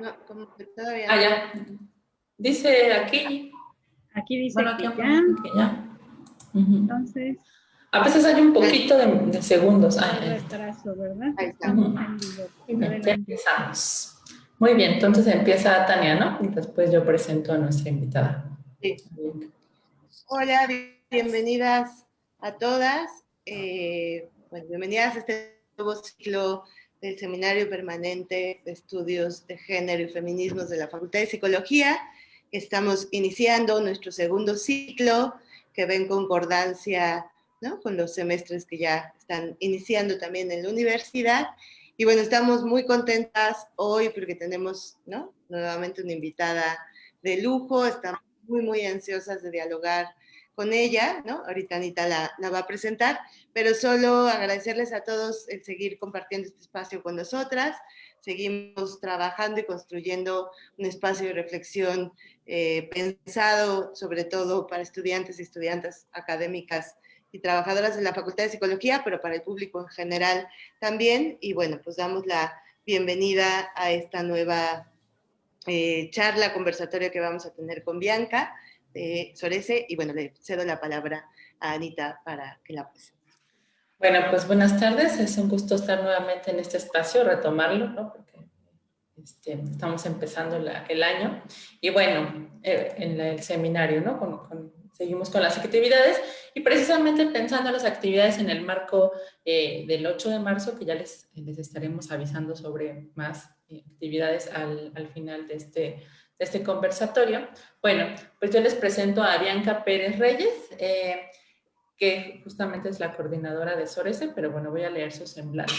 No, como que todavía Ah, no. ya. Dice aquí, Aquí dice bueno, aquí que ya, aparece que ya. Ujú. entonces A veces hay un Ah, poquito de segundos. Ah, hay ahí está. retraso, ¿verdad? ahí está. Estamos Ujú. en vivo. Muy bien, ya Adelante. empezamos. Muy bien, entonces empieza Tania, ¿no? Y después yo presento a nuestra invitada. Sí. Hola, bienvenidas a todas. Bueno, bienvenidas a este nuevo ciclo del Seminario Permanente de Estudios de Género y Feminismos de la Facultad de Psicología. Estamos iniciando nuestro segundo ciclo que va en concordancia, ¿no?, con los semestres que ya están iniciando también en la universidad. Y bueno, estamos muy contentas hoy porque tenemos, ¿no?, nuevamente una invitada de lujo. Estamos muy ansiosas de dialogar con ella, ¿no? Ahorita Anita la va a presentar, pero solo agradecerles a todos el seguir compartiendo este espacio con nosotras. Seguimos trabajando y construyendo un espacio de reflexión pensado sobre todo para estudiantes y estudiantas académicas y trabajadoras de la Facultad de Psicología, pero para el público en general también. Y bueno, pues damos la bienvenida a esta nueva charla conversatoria que vamos a tener con Bianca Sorese, y bueno, le cedo la palabra a Anita para que la presente. Bueno, pues buenas tardes, es un gusto estar nuevamente en este espacio, retomarlo, ¿no? Porque estamos empezando el año y bueno, en el seminario, ¿no? Seguimos con las actividades y precisamente pensando en las actividades en el marco del 8 de marzo, que ya les estaremos avisando sobre más actividades al final de este conversatorio. Bueno, pues yo les presento a Bianca Pérez Reyes, que justamente es la coordinadora de SORESE, pero bueno, voy a leer su semblanza.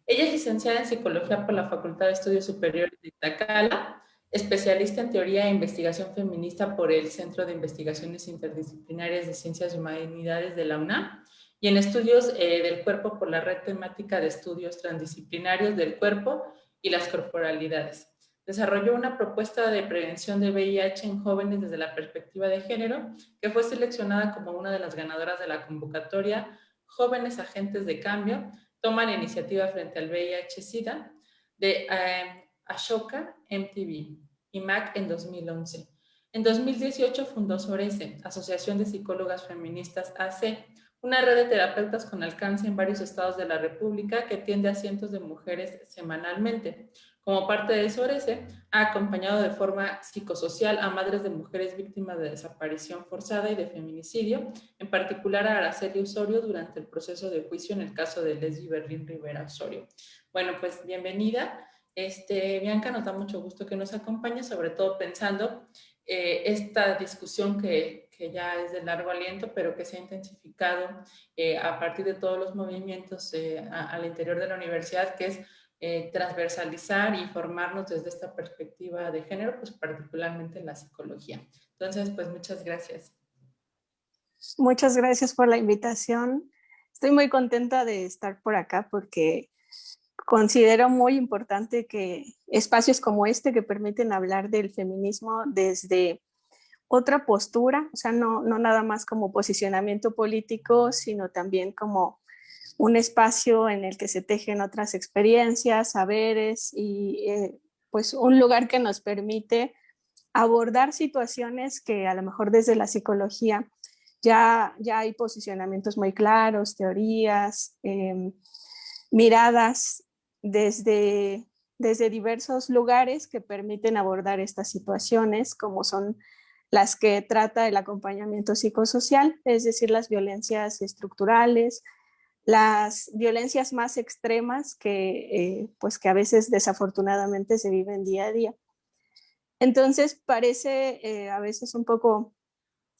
Ella es licenciada en Psicología por la Facultad de Estudios Superiores de Iztacala, especialista en Teoría e Investigación Feminista por el Centro de Investigaciones Interdisciplinarias de Ciencias y Humanidades de la UNAM, y en Estudios del Cuerpo por la Red Temática de Estudios Transdisciplinarios del Cuerpo y las Corporalidades. Desarrolló una propuesta de prevención de VIH en jóvenes desde la perspectiva de género, que fue seleccionada como una de las ganadoras de la convocatoria Jóvenes Agentes de Cambio, toma la iniciativa frente al VIH-Sida de Ashoka MTV y MAC en 2011. En 2018 fundó SORESE, Asociación de Psicólogas Feministas AC, una red de terapeutas con alcance en varios estados de la República que atiende a cientos de mujeres semanalmente. Como parte de SORESE, ha acompañado de forma psicosocial a madres de mujeres víctimas de desaparición forzada y de feminicidio, en particular a Araceli Osorio durante el proceso de juicio en el caso de Leslie Berlín Rivera Osorio. Bueno, pues bienvenida. Bianca, nos da mucho gusto que nos acompañe, sobre todo pensando esta discusión que ya es de largo aliento, pero que se ha intensificado a partir de todos los movimientos al interior de la universidad, que es transversalizar y formarnos desde esta perspectiva de género, pues particularmente en la psicología. Entonces, pues muchas gracias. Muchas gracias por la invitación. Estoy muy contenta de estar por acá porque considero muy importante que espacios como este que permiten hablar del feminismo desde otra postura, o sea, no nada más como posicionamiento político, sino también como un espacio en el que se tejen otras experiencias, saberes y pues un lugar que nos permite abordar situaciones que a lo mejor desde la psicología ya hay posicionamientos muy claros, teorías, miradas desde diversos lugares que permiten abordar estas situaciones, como son las que trata el acompañamiento psicosocial, es decir, las violencias estructurales, las violencias más extremas pues que a veces desafortunadamente se viven día a día. Entonces parece a veces un poco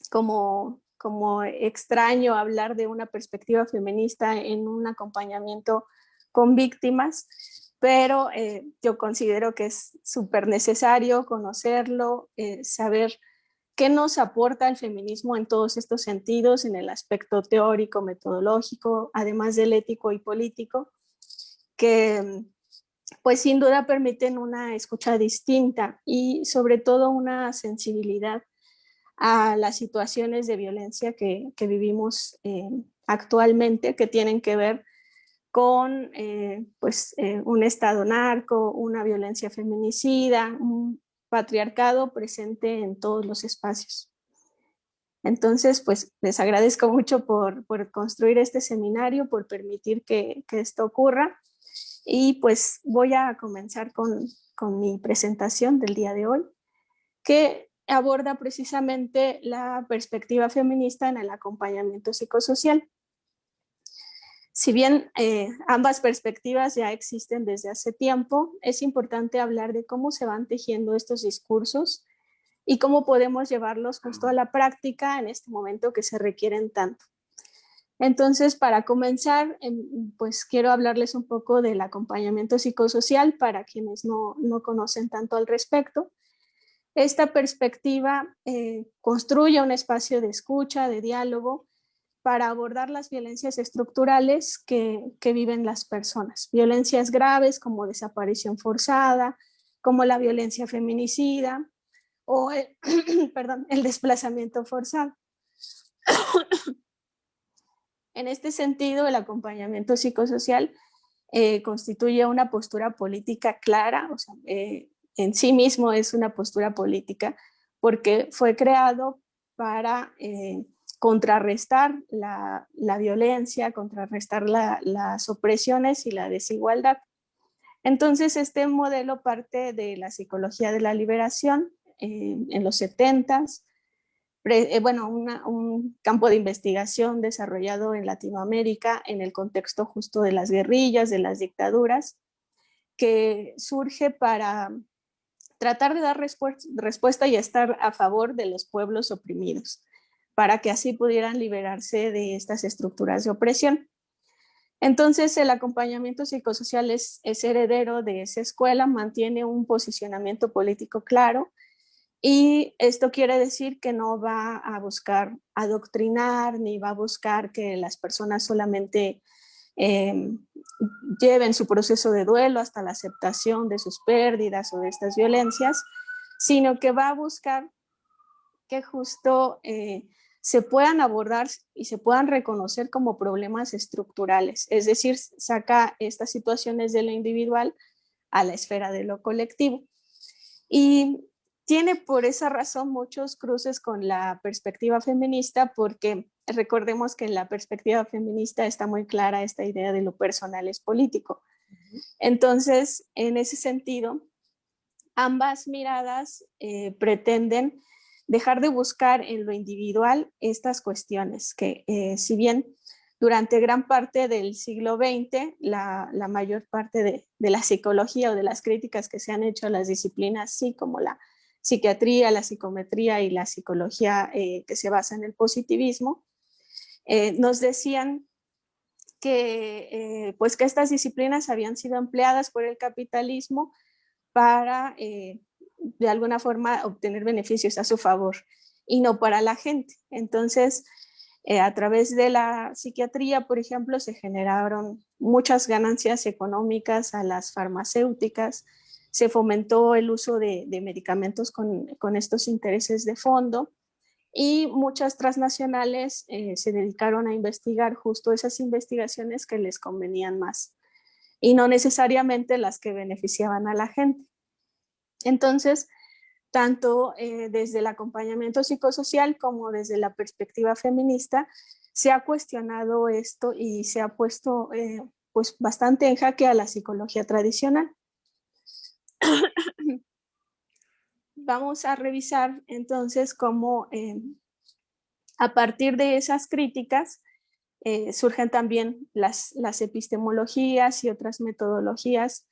como extraño hablar de una perspectiva feminista en un acompañamiento con víctimas, pero yo considero que es súper necesario conocerlo, saber qué nos aporta el feminismo en todos estos sentidos, en el aspecto teórico, metodológico, además del ético y político, que pues sin duda permiten una escucha distinta y sobre todo una sensibilidad a las situaciones de violencia que vivimos actualmente, que tienen que ver con un Estado narco, una violencia feminicida, un patriarcado presente en todos los espacios. Entonces, pues les agradezco mucho por construir este seminario, por permitir que esto ocurra. Y pues voy a comenzar con mi presentación del día de hoy, que aborda precisamente la perspectiva feminista en el acompañamiento psicosocial. Si bien ambas perspectivas ya existen desde hace tiempo, es importante hablar de cómo se van tejiendo estos discursos y cómo podemos llevarlos justo a la práctica en este momento que se requieren tanto. Entonces, para comenzar, pues quiero hablarles un poco del acompañamiento psicosocial para quienes no conocen tanto al respecto. Esta perspectiva construye un espacio de escucha, de diálogo, para abordar las violencias estructurales que viven las personas. Violencias graves como desaparición forzada, como la violencia feminicida o el desplazamiento forzado. En este sentido, el acompañamiento psicosocial constituye una postura política clara, o sea, en sí mismo es una postura política, porque fue creado para contrarrestar la violencia, contrarrestar las opresiones y la desigualdad. Entonces, este modelo parte de la psicología de la liberación en los 70s, un campo de investigación desarrollado en Latinoamérica en el contexto justo de las guerrillas, de las dictaduras, que surge para tratar de dar respuesta y estar a favor de los pueblos oprimidos, para que así pudieran liberarse de estas estructuras de opresión. Entonces, el acompañamiento psicosocial es heredero de esa escuela, mantiene un posicionamiento político claro, y esto quiere decir que no va a buscar adoctrinar, ni va a buscar que las personas solamente lleven su proceso de duelo hasta la aceptación de sus pérdidas o de estas violencias, sino que va a buscar que justo se puedan abordar y se puedan reconocer como problemas estructurales, es decir, saca estas situaciones de lo individual a la esfera de lo colectivo. Y tiene por esa razón muchos cruces con la perspectiva feminista, porque recordemos que en la perspectiva feminista está muy clara esta idea de lo personal es político. Entonces, en ese sentido, ambas miradas pretenden dejar de buscar en lo individual estas cuestiones que, si bien durante gran parte del siglo XX, la mayor parte de la psicología o de las críticas que se han hecho a las disciplinas, sí, como la psiquiatría, la psicometría y la psicología que se basa en el positivismo, nos decían que, pues que estas disciplinas habían sido empleadas por el capitalismo para, de alguna forma, obtener beneficios a su favor y no para la gente. Entonces, a través de la psiquiatría, por ejemplo, se generaron muchas ganancias económicas a las farmacéuticas, se fomentó el uso de medicamentos con estos intereses de fondo, y muchas transnacionales se dedicaron a investigar justo esas investigaciones que les convenían más y no necesariamente las que beneficiaban a la gente. Entonces, tanto desde el acompañamiento psicosocial como desde la perspectiva feminista, se ha cuestionado esto y se ha puesto pues bastante en jaque a la psicología tradicional. Vamos a revisar entonces cómo a partir de esas críticas surgen también las epistemologías y otras metodologías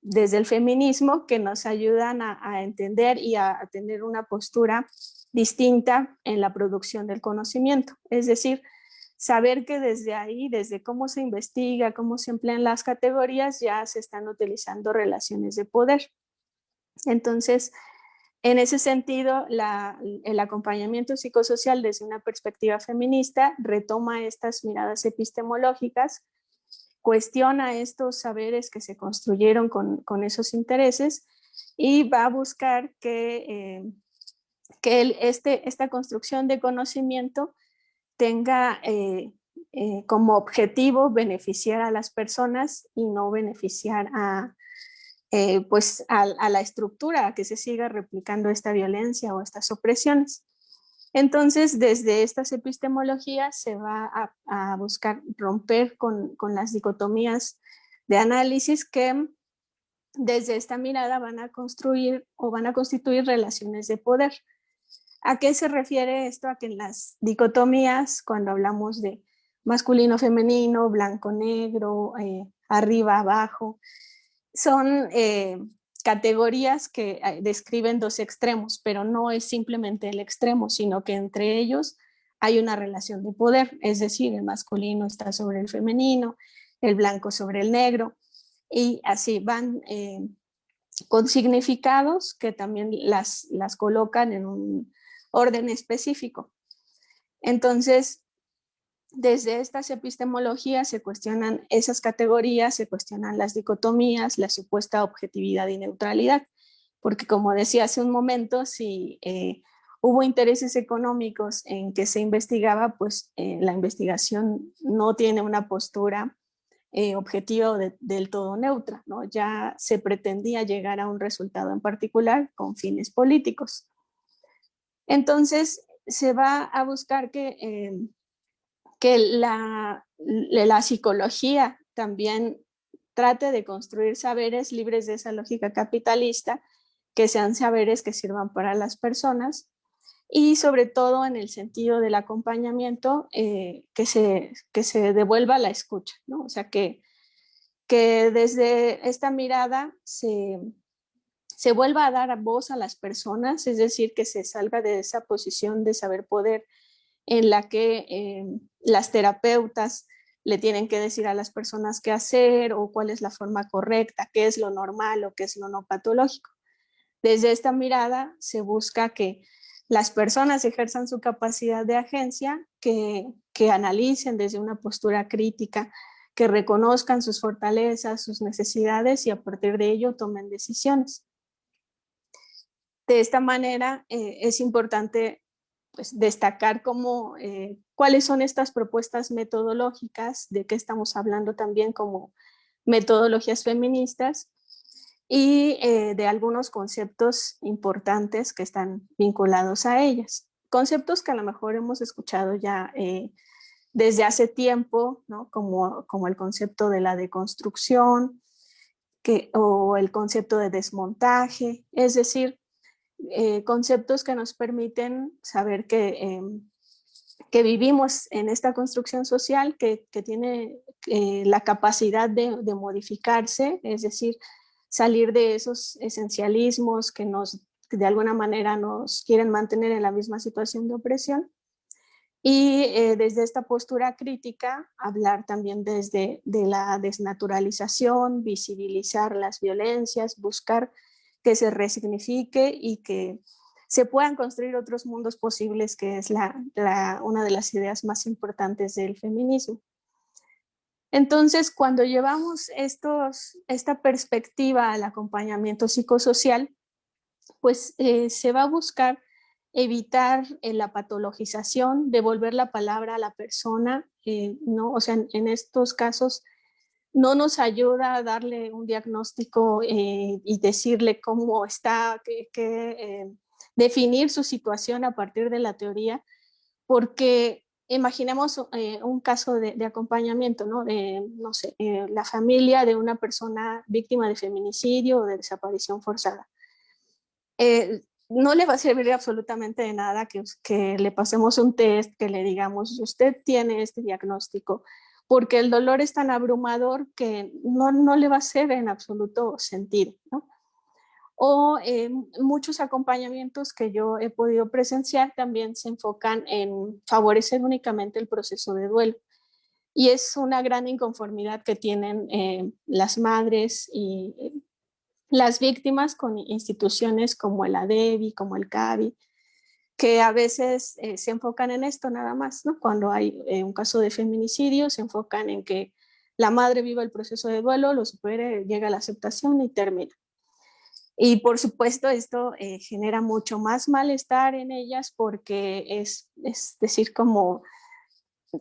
desde el feminismo que nos ayudan a entender y a tener una postura distinta en la producción del conocimiento. Es decir, saber que desde ahí, desde cómo se investiga, cómo se emplean las categorías, ya se están utilizando relaciones de poder. Entonces, en ese sentido, el acompañamiento psicosocial desde una perspectiva feminista retoma estas miradas epistemológicas, cuestiona estos saberes que se construyeron con esos intereses y va a buscar que esta construcción de conocimiento tenga como objetivo beneficiar a las personas y no beneficiar pues a la estructura, a que se siga replicando esta violencia o estas opresiones. Entonces, desde estas epistemologías se va a buscar romper con las dicotomías de análisis que desde esta mirada van a construir o van a constituir relaciones de poder. ¿A qué se refiere esto? A que en las dicotomías, cuando hablamos de masculino, femenino, blanco, negro, arriba, abajo, son categorías que describen dos extremos, pero no es simplemente el extremo, sino que entre ellos hay una relación de poder, es decir, el masculino está sobre el femenino, el blanco sobre el negro, y así van con significados que también las colocan en un orden específico. Entonces, desde estas epistemologías se cuestionan esas categorías, se cuestionan las dicotomías, la supuesta objetividad y neutralidad, porque como decía hace un momento, si hubo intereses económicos en que se investigaba, pues la investigación no tiene una postura objetiva o del todo neutra, ¿no? Ya se pretendía llegar a un resultado en particular con fines políticos. Entonces, se va a buscar que la psicología también trate de construir saberes libres de esa lógica capitalista, que sean saberes que sirvan para las personas y sobre todo en el sentido del acompañamiento, que se devuelva la escucha, ¿no? O sea, que desde esta mirada se vuelva a dar voz a las personas, es decir, que se salga de esa posición de saber poder en la que las terapeutas le tienen que decir a las personas qué hacer o cuál es la forma correcta, qué es lo normal o qué es lo no patológico. Desde esta mirada se busca que las personas ejerzan su capacidad de agencia, que analicen desde una postura crítica, que reconozcan sus fortalezas, sus necesidades y a partir de ello tomen decisiones. De esta manera es importante pues, destacar cuáles son estas propuestas metodológicas, de qué estamos hablando también como metodologías feministas y de algunos conceptos importantes que están vinculados a ellas. Conceptos que a lo mejor hemos escuchado ya desde hace tiempo, ¿no? como el concepto de la deconstrucción o el concepto de desmontaje, es decir, conceptos que nos permiten saber que vivimos en esta construcción social que tiene la capacidad de modificarse, es decir, salir de esos esencialismos que de alguna manera nos quieren mantener en la misma situación de opresión. Y desde esta postura crítica, hablar también desde de la desnaturalización, visibilizar las violencias, buscar que se resignifique y que se puedan construir otros mundos posibles, que es una de las ideas más importantes del feminismo. Entonces, cuando llevamos esta perspectiva al acompañamiento psicosocial, pues se va a buscar evitar la patologización, devolver la palabra a la persona, ¿no? O sea, en estos casos no nos ayuda a darle un diagnóstico y decirle cómo está, definir su situación a partir de la teoría, porque imaginemos un caso de acompañamiento, ¿no? No sé, la familia de una persona víctima de feminicidio o de desaparición forzada. No le va a servir absolutamente de nada que le pasemos un test, que le digamos, usted tiene este diagnóstico, porque el dolor es tan abrumador que no le va a hacer en absoluto sentido, ¿no? O muchos acompañamientos que yo he podido presenciar también se enfocan en favorecer únicamente el proceso de duelo. Y es una gran inconformidad que tienen las madres y las víctimas con instituciones como el ADEVI, como el CAVI, que a veces se enfocan en esto nada más, ¿no? Cuando hay un caso de feminicidio, se enfocan en que la madre viva el proceso de duelo, lo supere, llega a la aceptación y termina. Y por supuesto esto genera mucho más malestar en ellas porque es decir, como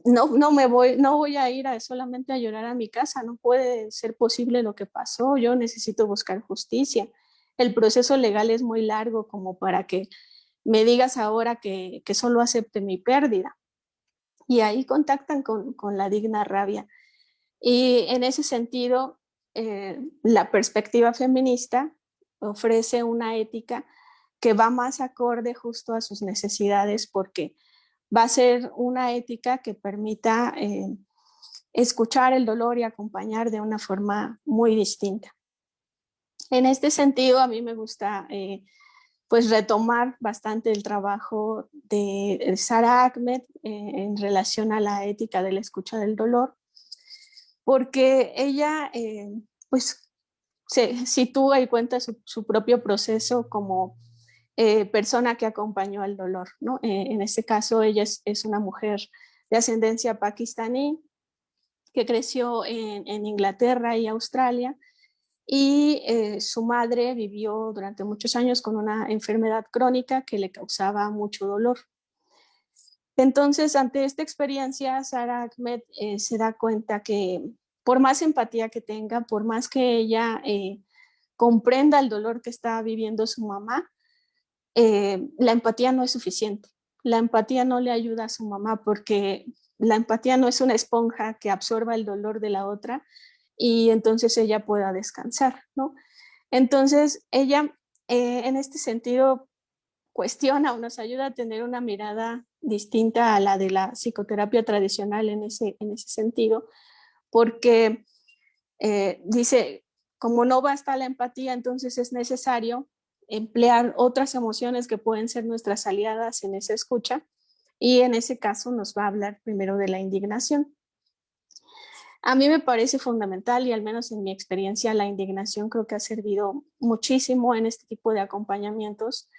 no voy a ir solamente a llorar a mi casa, no puede ser posible lo que pasó, yo necesito buscar justicia. El proceso legal es muy largo como para que me digas ahora que solo acepte mi pérdida. Y ahí contactan con la digna rabia. Y en ese sentido, la perspectiva feminista ofrece una ética que va más acorde justo a sus necesidades, porque va a ser una ética que permita escuchar el dolor y acompañar de una forma muy distinta. En este sentido, a mí me gusta pues retomar bastante el trabajo de Sara Ahmed en relación a la ética de la escucha del dolor, porque ella pues se sitúa y cuenta su propio proceso como persona que acompañó al dolor, ¿no? En este caso, ella es una mujer de ascendencia pakistaní que creció en Inglaterra y Australia, y su madre vivió durante muchos años con una enfermedad crónica que le causaba mucho dolor. Entonces, ante esta experiencia, Sara Ahmed se da cuenta que por más empatía que tenga, por más que ella comprenda el dolor que está viviendo su mamá, la empatía no es suficiente. La empatía no le ayuda a su mamá porque la empatía no es una esponja que absorba el dolor de la otra y entonces ella pueda descansar, ¿no? Entonces, ella en este sentido cuestiona o nos ayuda a tener una mirada distinta a la de la psicoterapia tradicional en ese sentido, porque dice, como no basta la empatía, entonces es necesario emplear otras emociones que pueden ser nuestras aliadas en esa escucha, y en ese caso nos va a hablar primero de la indignación. A mí me parece fundamental, y al menos en mi experiencia la indignación creo que ha servido muchísimo en este tipo de acompañamientos,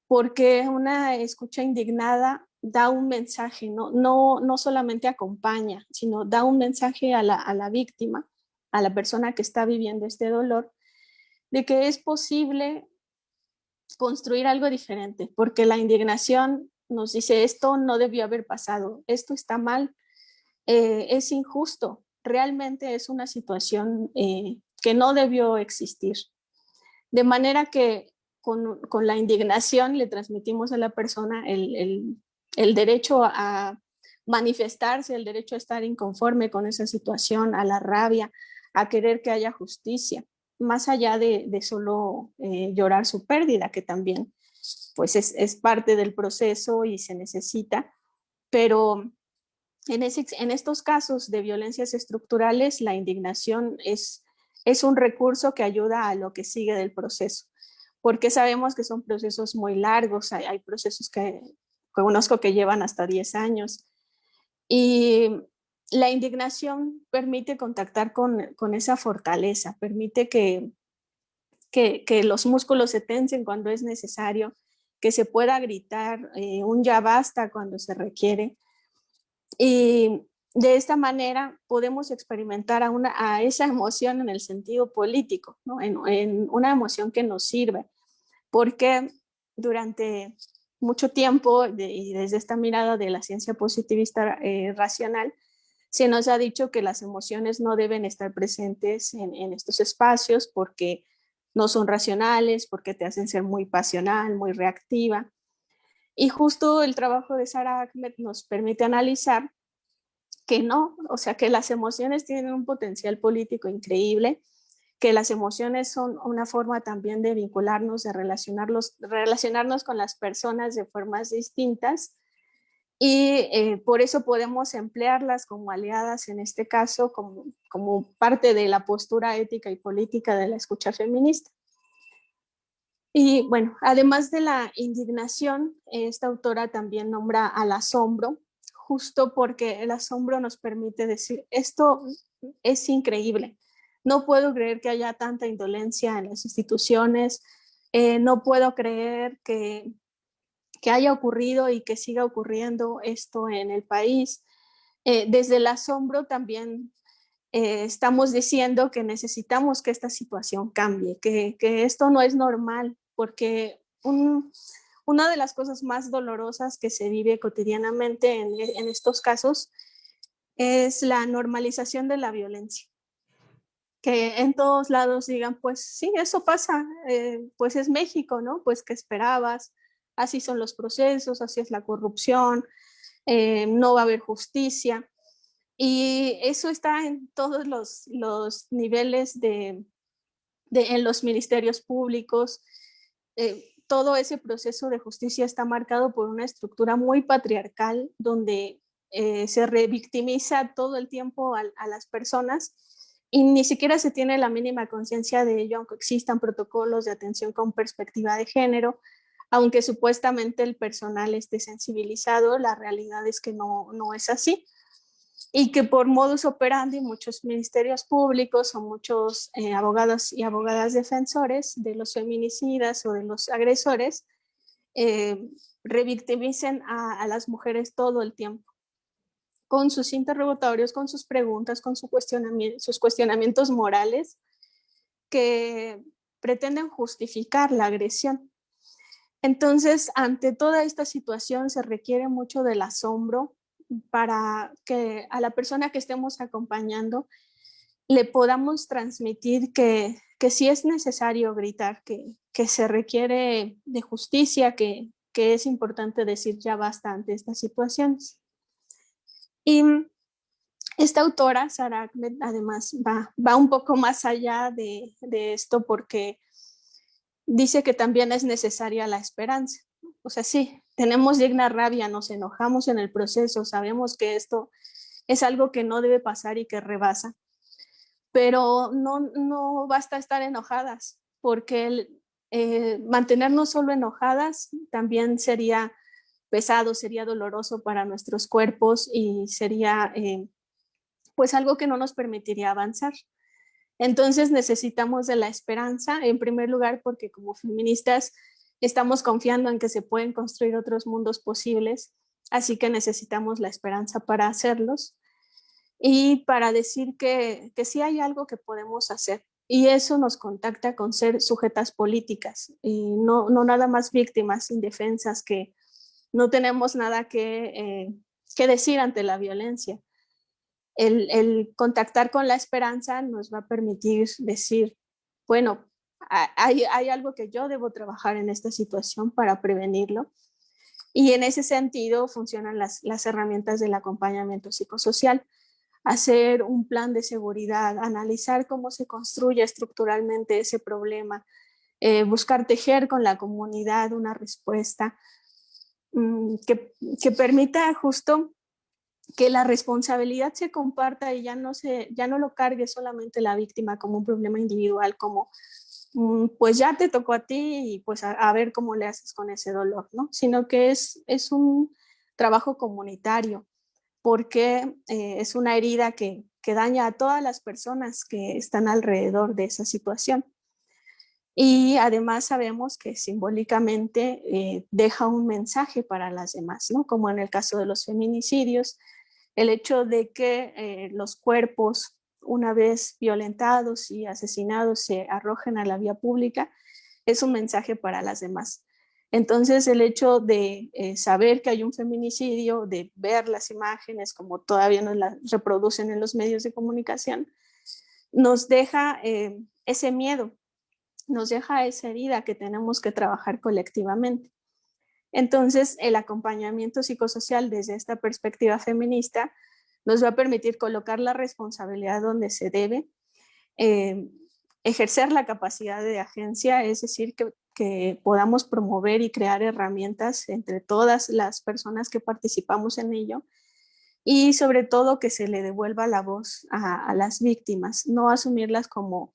porque una escucha indignada da un mensaje, no solamente acompaña, sino da un mensaje a la víctima, a la persona que está viviendo este dolor, de que es posible construir algo diferente, porque la indignación nos dice esto no debió haber pasado, esto está mal, es injusto, realmente es una situación que no debió existir. De manera que con la indignación le transmitimos a la persona el derecho a manifestarse, el derecho a estar inconforme con esa situación, a la rabia, a querer que haya justicia, más allá de solo llorar su pérdida, que también pues es parte del proceso y se necesita, pero en estos casos de violencias estructurales, la indignación es un recurso que ayuda a lo que sigue del proceso, porque sabemos que son procesos muy largos, hay procesos que conozco que llevan hasta 10 años, y la indignación permite contactar con esa fortaleza, permite que los músculos se tensen cuando es necesario, que se pueda gritar un ya basta cuando se requiere, y de esta manera podemos experimentar a esa emoción en el sentido político, ¿no? En una emoción que nos sirve, porque durante mucho tiempo y desde esta mirada de la ciencia positivista racional, se nos ha dicho que las emociones no deben estar presentes en estos espacios porque no son racionales, porque te hacen ser muy pasional, muy reactiva. Y justo el trabajo de Sara Ahmed nos permite analizar que no, o sea, que las emociones tienen un potencial político increíble, que las emociones son una forma también de vincularnos, de relacionarnos con las personas de formas distintas, y por eso podemos emplearlas como aliadas, en este caso, como parte de la postura ética y política de la escucha feminista. Y bueno, además de la indignación, esta autora también nombra al asombro, justo porque el asombro nos permite decir, esto es increíble, no puedo creer que haya tanta indolencia en las instituciones, no puedo creer que haya ocurrido y que siga ocurriendo esto en el país. Desde el asombro también estamos diciendo que necesitamos que esta situación cambie, que esto no es normal, porque una de las cosas más dolorosas que se vive cotidianamente en estos casos es la normalización de la violencia. Que en todos lados digan, pues sí, eso pasa, pues es México, ¿no? Pues ¿qué esperabas? Así son los procesos, así es la corrupción, no va a haber justicia. Y eso está en todos los niveles en los ministerios públicos. Todo ese proceso de justicia está marcado por una estructura muy patriarcal donde se revictimiza todo el tiempo a las personas y ni siquiera se tiene la mínima conciencia de ello, aunque existan protocolos de atención con perspectiva de género, aunque supuestamente el personal esté sensibilizado, la realidad es que no es así. Y que por modus operandi muchos ministerios públicos o muchos abogados y abogadas defensores de los feminicidas o de los agresores revictimicen a las mujeres todo el tiempo, con sus interrogatorios, con sus preguntas, con sus cuestionamientos morales que pretenden justificar la agresión. Entonces, ante toda esta situación se requiere mucho del asombro para que a la persona que estemos acompañando le podamos transmitir que sí es necesario gritar, que se requiere de justicia, que es importante decir ya basta ante estas situaciones. Y esta autora, Sara Ahmed, además va un poco más allá de esto porque dice que también es necesaria la esperanza. O sea, sí, tenemos digna rabia, nos enojamos en el proceso, sabemos que esto es algo que no debe pasar y que rebasa, pero no basta estar enojadas, porque mantenernos solo enojadas también sería pesado, sería doloroso para nuestros cuerpos y sería pues algo que no nos permitiría avanzar. Entonces necesitamos de la esperanza, en primer lugar, porque como feministas estamos confiando en que se pueden construir otros mundos posibles, así que necesitamos la esperanza para hacerlos y para decir que sí hay algo que podemos hacer. Y eso nos contacta con ser sujetas políticas, y no nada más víctimas indefensas que no tenemos nada que decir ante la violencia. El contactar con la esperanza nos va a permitir decir, bueno, hay algo que yo debo trabajar en esta situación para prevenirlo. Y en ese sentido funcionan las herramientas del acompañamiento psicosocial. Hacer un plan de seguridad, analizar cómo se construye estructuralmente ese problema, buscar tejer con la comunidad una respuesta que permita justo que la responsabilidad se comparta y ya no lo cargue solamente la víctima como un problema individual, como pues ya te tocó a ti y pues a ver cómo le haces con ese dolor, ¿no? Sino que es un trabajo comunitario, porque es una herida que daña a todas las personas que están alrededor de esa situación. Y además sabemos que simbólicamente deja un mensaje para las demás, ¿no? Como en el caso de los feminicidios, el hecho de que los cuerpos, una vez violentados y asesinados, se arrojen a la vía pública, es un mensaje para las demás. Entonces, el hecho de saber que hay un feminicidio, de ver las imágenes como todavía nos las reproducen en los medios de comunicación, nos deja ese miedo, nos deja esa herida que tenemos que trabajar colectivamente. Entonces, el acompañamiento psicosocial desde esta perspectiva feminista nos va a permitir colocar la responsabilidad donde se debe, ejercer la capacidad de agencia, es decir, que podamos promover y crear herramientas entre todas las personas que participamos en ello y sobre todo que se le devuelva la voz a las víctimas, no asumirlas como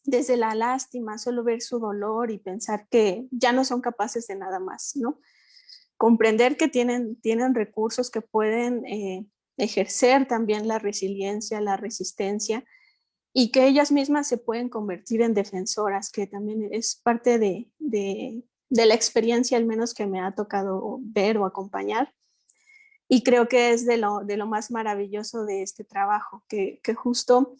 desde la lástima, solo ver su dolor y pensar que ya no son capaces de nada más, ¿no? Comprender que tienen recursos que pueden ejercer también la resiliencia, la resistencia y que ellas mismas se pueden convertir en defensoras, que también es parte de la experiencia, al menos que me ha tocado ver o acompañar. Y creo que es de lo más maravilloso de este trabajo, que justo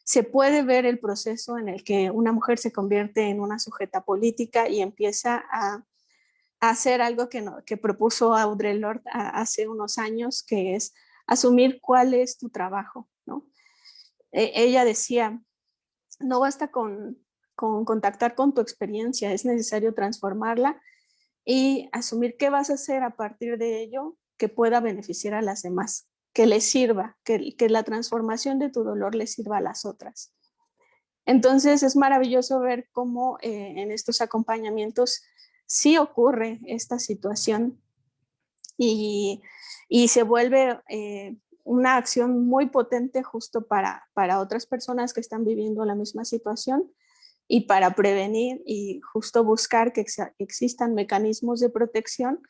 se puede ver el proceso en el que una mujer se convierte en una sujeta política y empieza a hacer algo que propuso Audre Lorde hace unos años, que es asumir cuál es tu trabajo, ¿no? Ella decía, no basta con contactar con tu experiencia, es necesario transformarla y asumir qué vas a hacer a partir de ello que pueda beneficiar a las demás, que les sirva, que la transformación de tu dolor les sirva a las otras. Entonces es maravilloso ver cómo en estos acompañamientos sí ocurre esta situación y se vuelve una acción muy potente justo para otras personas que están viviendo la misma situación y para prevenir y justo buscar que existan mecanismos de protección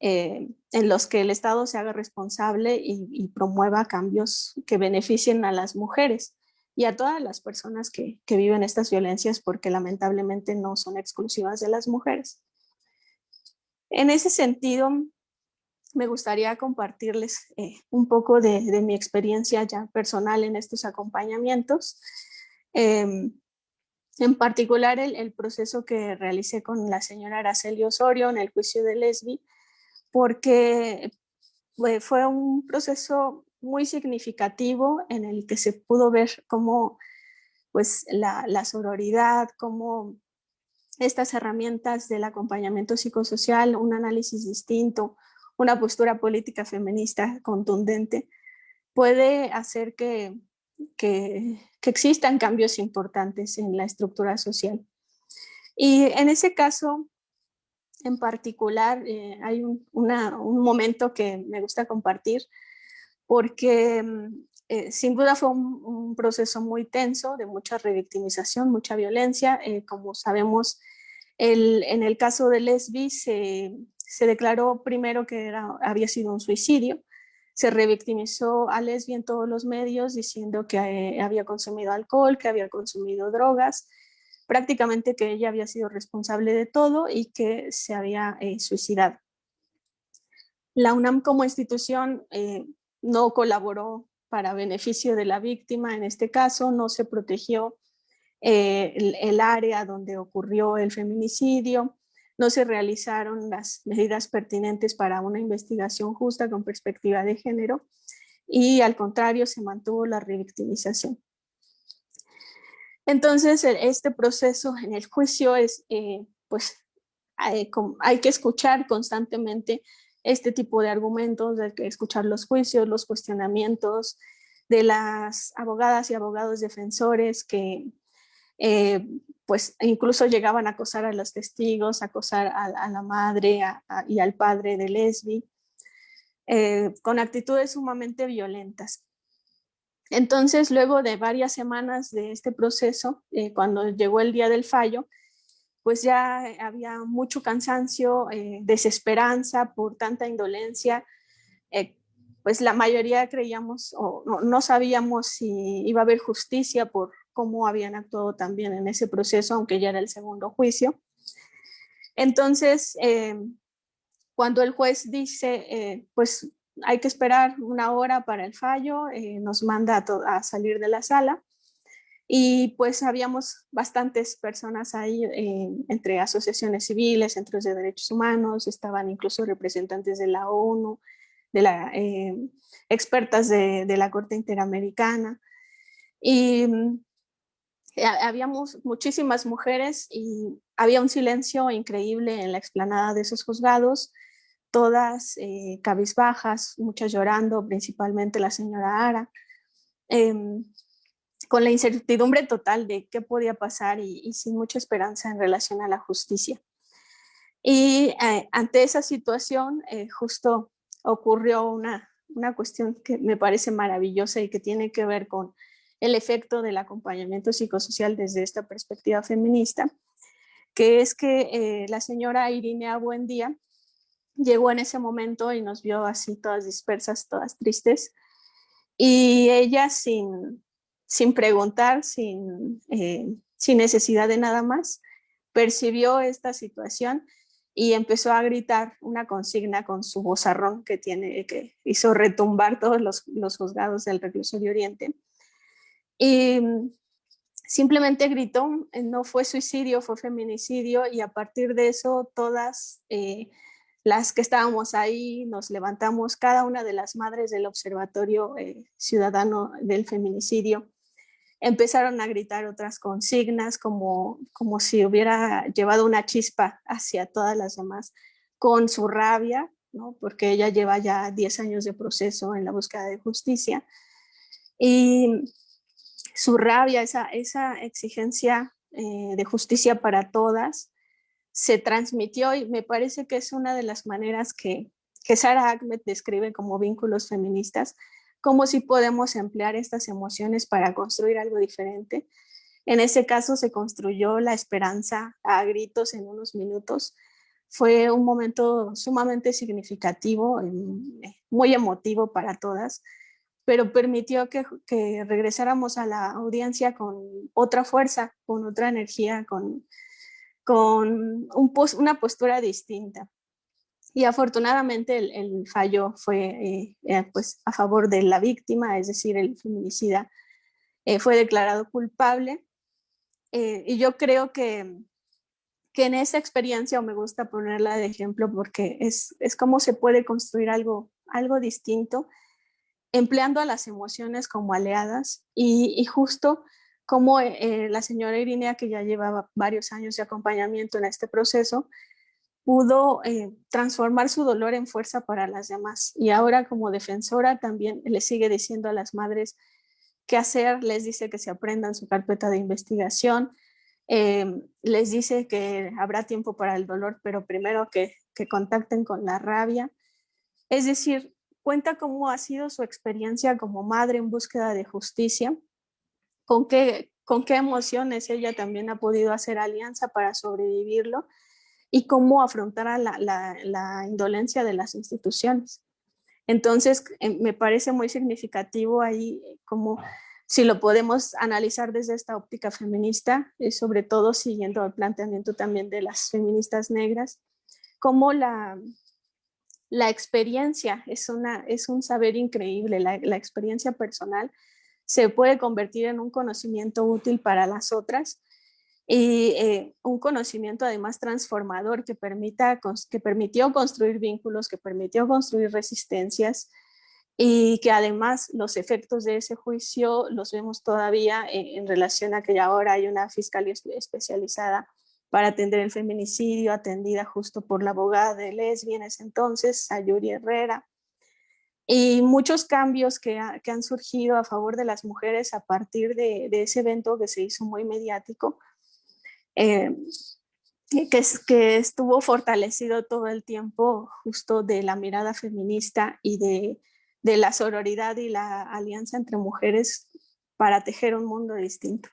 en los que el Estado se haga responsable y promueva cambios que beneficien a las mujeres y a todas las personas que viven estas violencias, porque lamentablemente no son exclusivas de las mujeres. En ese sentido, me gustaría compartirles un poco de mi experiencia ya personal en estos acompañamientos. En particular, el proceso que realicé con la señora Araceli Osorio en el juicio de Lesbi, porque fue un proceso muy significativo en el que se pudo ver cómo pues, la sororidad, cómo estas herramientas del acompañamiento psicosocial, un análisis distinto, una postura política feminista contundente, puede hacer que existan cambios importantes en la estructura social. Y en ese caso, en particular, hay un momento que me gusta compartir, porque sin duda fue un proceso muy tenso, de mucha revictimización, mucha violencia. Como sabemos, en el caso de Lesbi se declaró primero que había sido un suicidio. Se revictimizó a Lesbi en todos los medios diciendo que había consumido alcohol, que había consumido drogas, prácticamente que ella había sido responsable de todo y que se había suicidado. La UNAM como institución no colaboró para beneficio de la víctima en este caso, no se protegió el área donde ocurrió el feminicidio, no se realizaron las medidas pertinentes para una investigación justa con perspectiva de género y al contrario se mantuvo la revictimización. Entonces este proceso en el juicio es, pues hay que escuchar constantemente este tipo de argumentos, hay que escuchar los juicios, los cuestionamientos de las abogadas y abogados defensores que pues incluso llegaban a acosar a los testigos, a acosar a la madre y al padre de Lesbi, con actitudes sumamente violentas. Entonces, luego de varias semanas de este proceso, cuando llegó el día del fallo, pues ya había mucho cansancio, desesperanza por tanta indolencia. Pues la mayoría creíamos o no sabíamos si iba a haber justicia por cómo habían actuado también en ese proceso, aunque ya era el segundo juicio. Entonces, cuando el juez dice, pues hay que esperar una hora para el fallo, nos manda a salir de la sala. Y pues habíamos bastantes personas ahí, entre asociaciones civiles, centros de derechos humanos, estaban incluso representantes de la ONU, expertas de la Corte Interamericana. Y habíamos muchísimas mujeres y había un silencio increíble en la explanada de esos juzgados, todas cabizbajas, muchas llorando, principalmente la señora Ara, con la incertidumbre total de qué podía pasar y sin mucha esperanza en relación a la justicia. Y ante esa situación justo ocurrió una cuestión que me parece maravillosa y que tiene que ver con el efecto del acompañamiento psicosocial desde esta perspectiva feminista, que es que la señora Irinea Buendía llegó en ese momento y nos vio así todas dispersas, todas tristes, y ella sin preguntar, sin necesidad de nada más, percibió esta situación y empezó a gritar una consigna con su vozarrón que hizo retumbar todos los juzgados del Reclusorio Oriente. Y simplemente gritó, no fue suicidio, fue feminicidio, y a partir de eso todas las que estábamos ahí nos levantamos, cada una de las madres del Observatorio Ciudadano del Feminicidio, empezaron a gritar otras consignas como si hubiera llevado una chispa hacia todas las demás, con su rabia, ¿no? Porque ella lleva ya 10 años de proceso en la búsqueda de justicia, y su rabia, esa exigencia de justicia para todas, se transmitió, y me parece que es una de las maneras que Sara Ahmed describe como vínculos feministas, como si podemos emplear estas emociones para construir algo diferente. En ese caso se construyó la esperanza a gritos en unos minutos. Fue un momento sumamente significativo, muy emotivo para todas, pero permitió que regresáramos a la audiencia con otra fuerza, con otra energía, con una postura distinta. Y afortunadamente el fallo fue pues a favor de la víctima, es decir, el feminicida fue declarado culpable. Y yo creo que en esa experiencia, o me gusta ponerla de ejemplo, porque es cómo se puede construir algo distinto, empleando a las emociones como aliadas, y justo como la señora Irinea, que ya llevaba varios años de acompañamiento en este proceso, pudo transformar su dolor en fuerza para las demás. Y ahora como defensora también le sigue diciendo a las madres qué hacer, les dice que se aprendan su carpeta de investigación, les dice que habrá tiempo para el dolor, pero primero que contacten con la rabia. Es decir, cuenta cómo ha sido su experiencia como madre en búsqueda de justicia, con qué emociones ella también ha podido hacer alianza para sobrevivirlo, y cómo afrontar a la indolencia de las instituciones. Entonces, me parece muy significativo ahí, como si lo podemos analizar desde esta óptica feminista, sobre todo siguiendo el planteamiento también de las feministas negras, cómo la experiencia es un saber increíble, la experiencia personal se puede convertir en un conocimiento útil para las otras, y un conocimiento además transformador que permitió construir vínculos, que permitió construir resistencias, y que además los efectos de ese juicio los vemos todavía en relación a que ahora hay una fiscalía especializada para atender el feminicidio, atendida justo por la abogada de Lesbi en ese entonces, Sayuri Herrera, y muchos cambios que han surgido a favor de las mujeres a partir de ese evento que se hizo muy mediático, que estuvo fortalecido todo el tiempo justo de la mirada feminista y de la sororidad y la alianza entre mujeres para tejer un mundo distinto.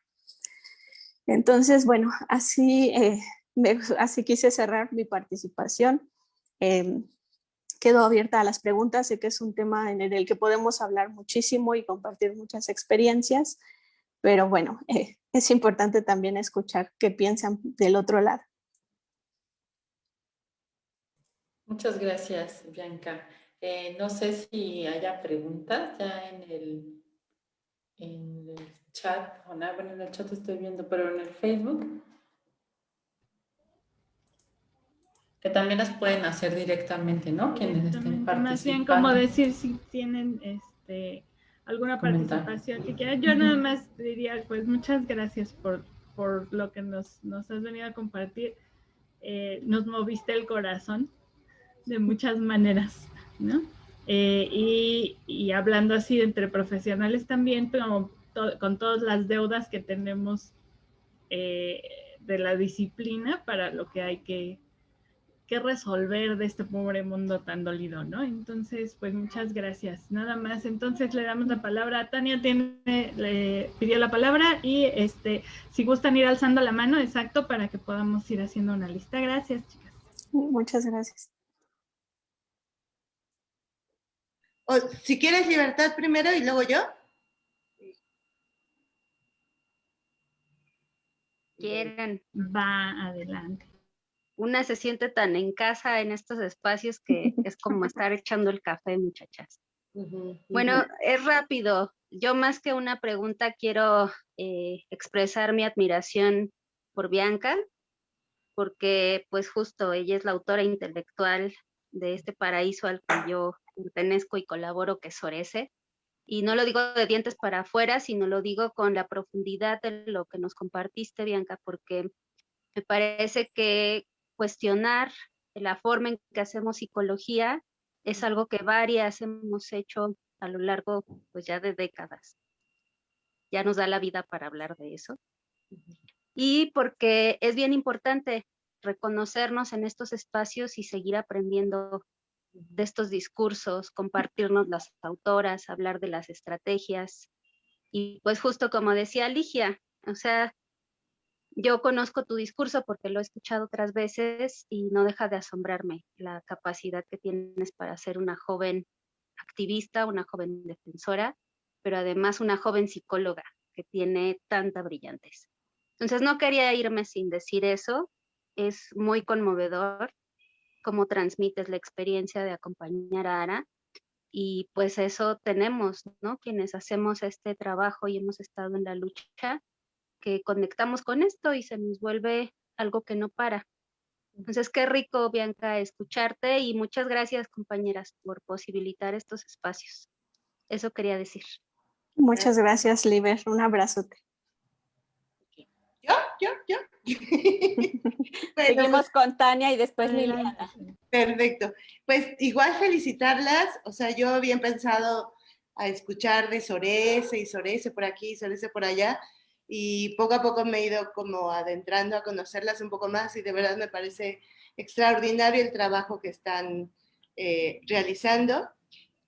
Entonces, bueno, así quise cerrar mi participación. Quedo abierta a las preguntas, sé que es un tema en el que podemos hablar muchísimo y compartir muchas experiencias, pero bueno, es importante también escuchar qué piensan del otro lado. Muchas gracias, Bianca. No sé si haya preguntas ya en el chat, bueno, en el chat estoy viendo, pero en el Facebook, que también las pueden hacer directamente, ¿no? Quienes estén participando. Más bien como decir si tienen alguna participación que quieran. Yo nada más diría, pues muchas gracias por lo que nos has venido a compartir. Nos moviste el corazón de muchas maneras, ¿no? Y hablando así entre profesionales también, pero con todas las deudas que tenemos de la disciplina para lo que hay que resolver de este pobre mundo tan dolido, ¿no? Entonces, pues muchas gracias. Nada más, entonces le damos la palabra a Tania, le pidió la palabra, y si gustan ir alzando la mano, exacto, para que podamos ir haciendo una lista. Gracias, chicas. Muchas gracias. O, si quieres, Libertad primero y luego yo. Quieren. Va, adelante. Una se siente tan en casa en estos espacios que es como estar echando el café, muchachas. Bueno, es rápido. Yo más que una pregunta quiero expresar mi admiración por Bianca, porque pues justo ella es la autora intelectual de este paraíso al que yo pertenezco y colaboro, que es Sorese. Y no lo digo de dientes para afuera, sino lo digo con la profundidad de lo que nos compartiste, Bianca, porque me parece que cuestionar la forma en que hacemos psicología es algo que varias hemos hecho a lo largo, pues ya de décadas. Ya nos da la vida para hablar de eso. Y porque es bien importante reconocernos en estos espacios y seguir aprendiendo de estos discursos, compartirnos las autoras, hablar de las estrategias. Y pues justo como decía Ligia, o sea, yo conozco tu discurso porque lo he escuchado otras veces y no deja de asombrarme la capacidad que tienes para ser una joven activista, una joven defensora, pero además una joven psicóloga que tiene tanta brillantez. Entonces no quería irme sin decir eso. Es muy conmovedor cómo transmites la experiencia de acompañar a Ara y pues eso tenemos, ¿no? Quienes hacemos este trabajo y hemos estado en la lucha, que conectamos con esto y se nos vuelve algo que no para. Entonces, qué rico, Bianca, escucharte y muchas gracias, compañeras, por posibilitar estos espacios. Eso quería decir. Muchas gracias, Liber. Un abrazote. ¿Yo? Bueno, Seguimos con Tania y después Adelante. Liliana. perfecto. Pues igual felicitarlas. O sea, yo había pensado a escuchar de Sorese y Sorese por aquí, Sorese por allá, y poco a poco me he ido como adentrando a conocerlas un poco más y de verdad me parece extraordinario el trabajo que están realizando.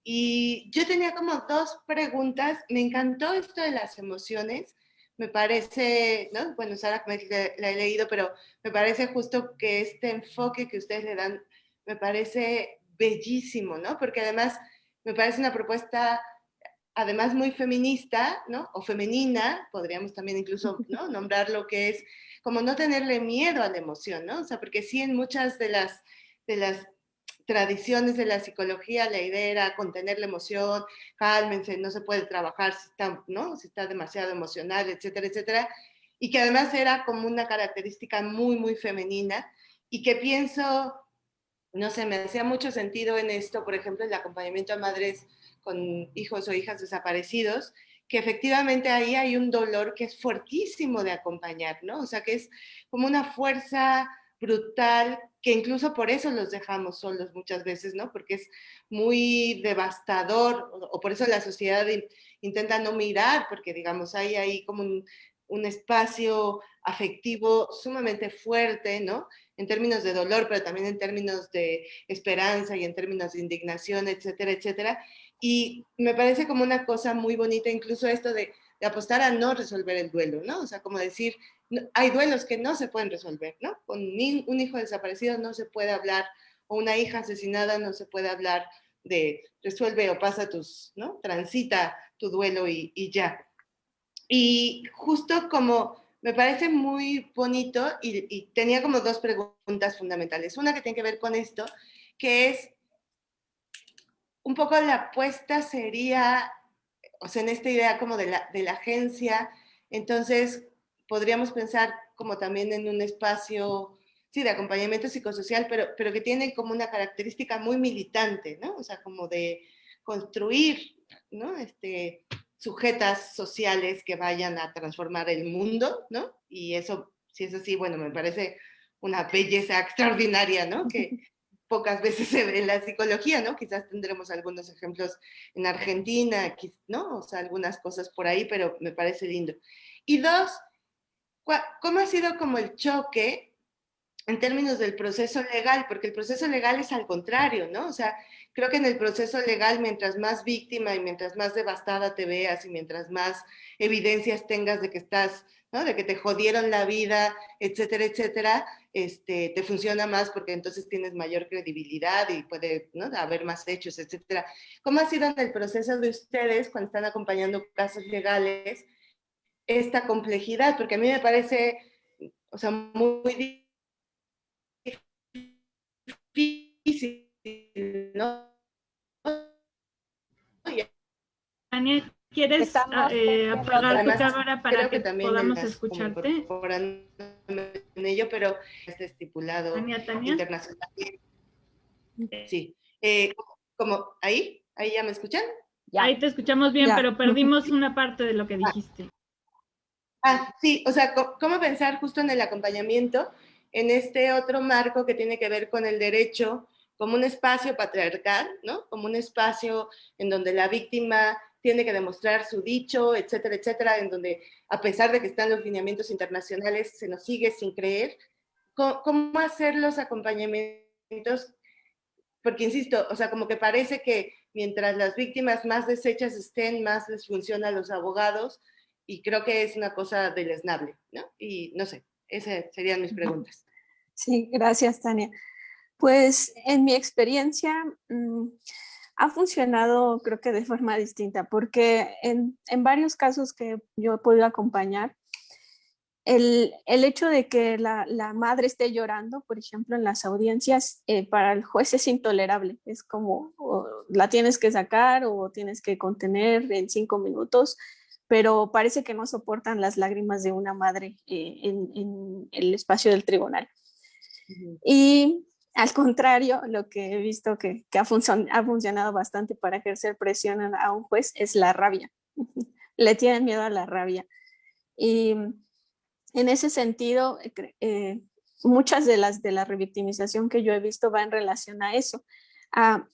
Y yo tenía como dos preguntas. Me encantó esto de las emociones. Me parece, ¿no? Bueno, Sara la he leído, pero me parece justo que este enfoque que ustedes le dan me parece bellísimo, ¿no? Porque además me parece una propuesta, además muy feminista, ¿no? O femenina, podríamos también incluso, ¿no? Nombrar lo que es como no tenerle miedo a la emoción, ¿no? O sea, porque sí en muchas de las tradiciones de la psicología la idea era contener la emoción, cálmense, no se puede trabajar si está, ¿no? Si está demasiado emocional, etcétera, etcétera, y que además era como una característica muy, muy femenina, y que pienso, no sé, me hacía mucho sentido en esto, por ejemplo, el acompañamiento a madres con hijos o hijas desaparecidos, que efectivamente ahí hay un dolor que es fuertísimo de acompañar, ¿no? O sea, que es como una fuerza brutal, que incluso por eso los dejamos solos muchas veces, ¿no? Porque es muy devastador, o por eso la sociedad intenta no mirar, porque digamos, hay ahí como un espacio afectivo sumamente fuerte, ¿no? En términos de dolor, pero también en términos de esperanza y en términos de indignación, etcétera, etcétera. Y me parece como una cosa muy bonita, incluso esto de apostar a no resolver el duelo, ¿no? O sea, como decir, no, hay duelos que no se pueden resolver, ¿no? Con un hijo desaparecido no se puede hablar, o una hija asesinada no se puede hablar de resuelve o pasa tus, ¿no? Transita tu duelo y ya. Y justo como me parece muy bonito y tenía como dos preguntas fundamentales. Una que tiene que ver con esto, que es un poco la apuesta sería, o sea, en esta idea como de la agencia, entonces podríamos pensar como también en un espacio, sí, de acompañamiento psicosocial, pero que tiene como una característica muy militante, ¿no? O sea, como de construir, ¿no? Sujetas sociales que vayan a transformar el mundo, ¿no? Y eso, si es así, bueno, me parece una belleza extraordinaria, ¿no? Que pocas veces se ve en la psicología, ¿no? Quizás tendremos algunos ejemplos en Argentina, ¿no? O sea, algunas cosas por ahí, pero me parece lindo. Y dos, ¿cómo ha sido como el choque en términos del proceso legal? Porque el proceso legal es al contrario, ¿no? O sea, creo que en el proceso legal, mientras más víctima y mientras más devastada te veas y mientras más evidencias tengas de que estás, ¿no? De que te jodieron la vida, etcétera, etcétera, te funciona más porque entonces tienes mayor credibilidad y puede, ¿no? Haber más hechos, etcétera. ¿Cómo ha sido en el proceso de ustedes cuando están acompañando casos legales esta complejidad? Porque a mí me parece, o sea, muy difícil, ¿no? Tania, ¿quieres apagar tu cámara para que podamos escucharte? En ello, pero está estipulado Tania. internacional. Sí. ¿Cómo? ¿Ahí ya me escuchan? Ya. Ahí te escuchamos bien, pero perdimos una parte de lo que dijiste. Sí, o sea, ¿cómo pensar justo en el acompañamiento en este otro marco que tiene que ver con el derecho como un espacio patriarcal, ¿no? Como un espacio en donde la víctima tiene que demostrar su dicho, etcétera, etcétera, en donde a pesar de que están los lineamientos internacionales, se nos sigue sin creer. ¿Cómo hacer los acompañamientos? Porque, insisto, o sea, como que parece que mientras las víctimas más deshechas estén, más les funciona a los abogados, y creo que es una cosa deleznable, ¿no? Y no sé, esas serían mis preguntas. Sí, gracias, Tania. Pues en mi experiencia ha funcionado, creo que de forma distinta, porque en varios casos que yo he podido acompañar, el hecho de que la madre esté llorando, por ejemplo, en las audiencias, para el juez es intolerable. Es como, la tienes que sacar o tienes que contener en 5 minutos, pero parece que no soportan las lágrimas de una madre en el espacio del tribunal. Y al contrario, lo que he visto que ha funcionado bastante para ejercer presión a un juez es la rabia. Le tienen miedo a la rabia. Y en ese sentido, muchas de la revictimización que yo he visto va en relación a eso, a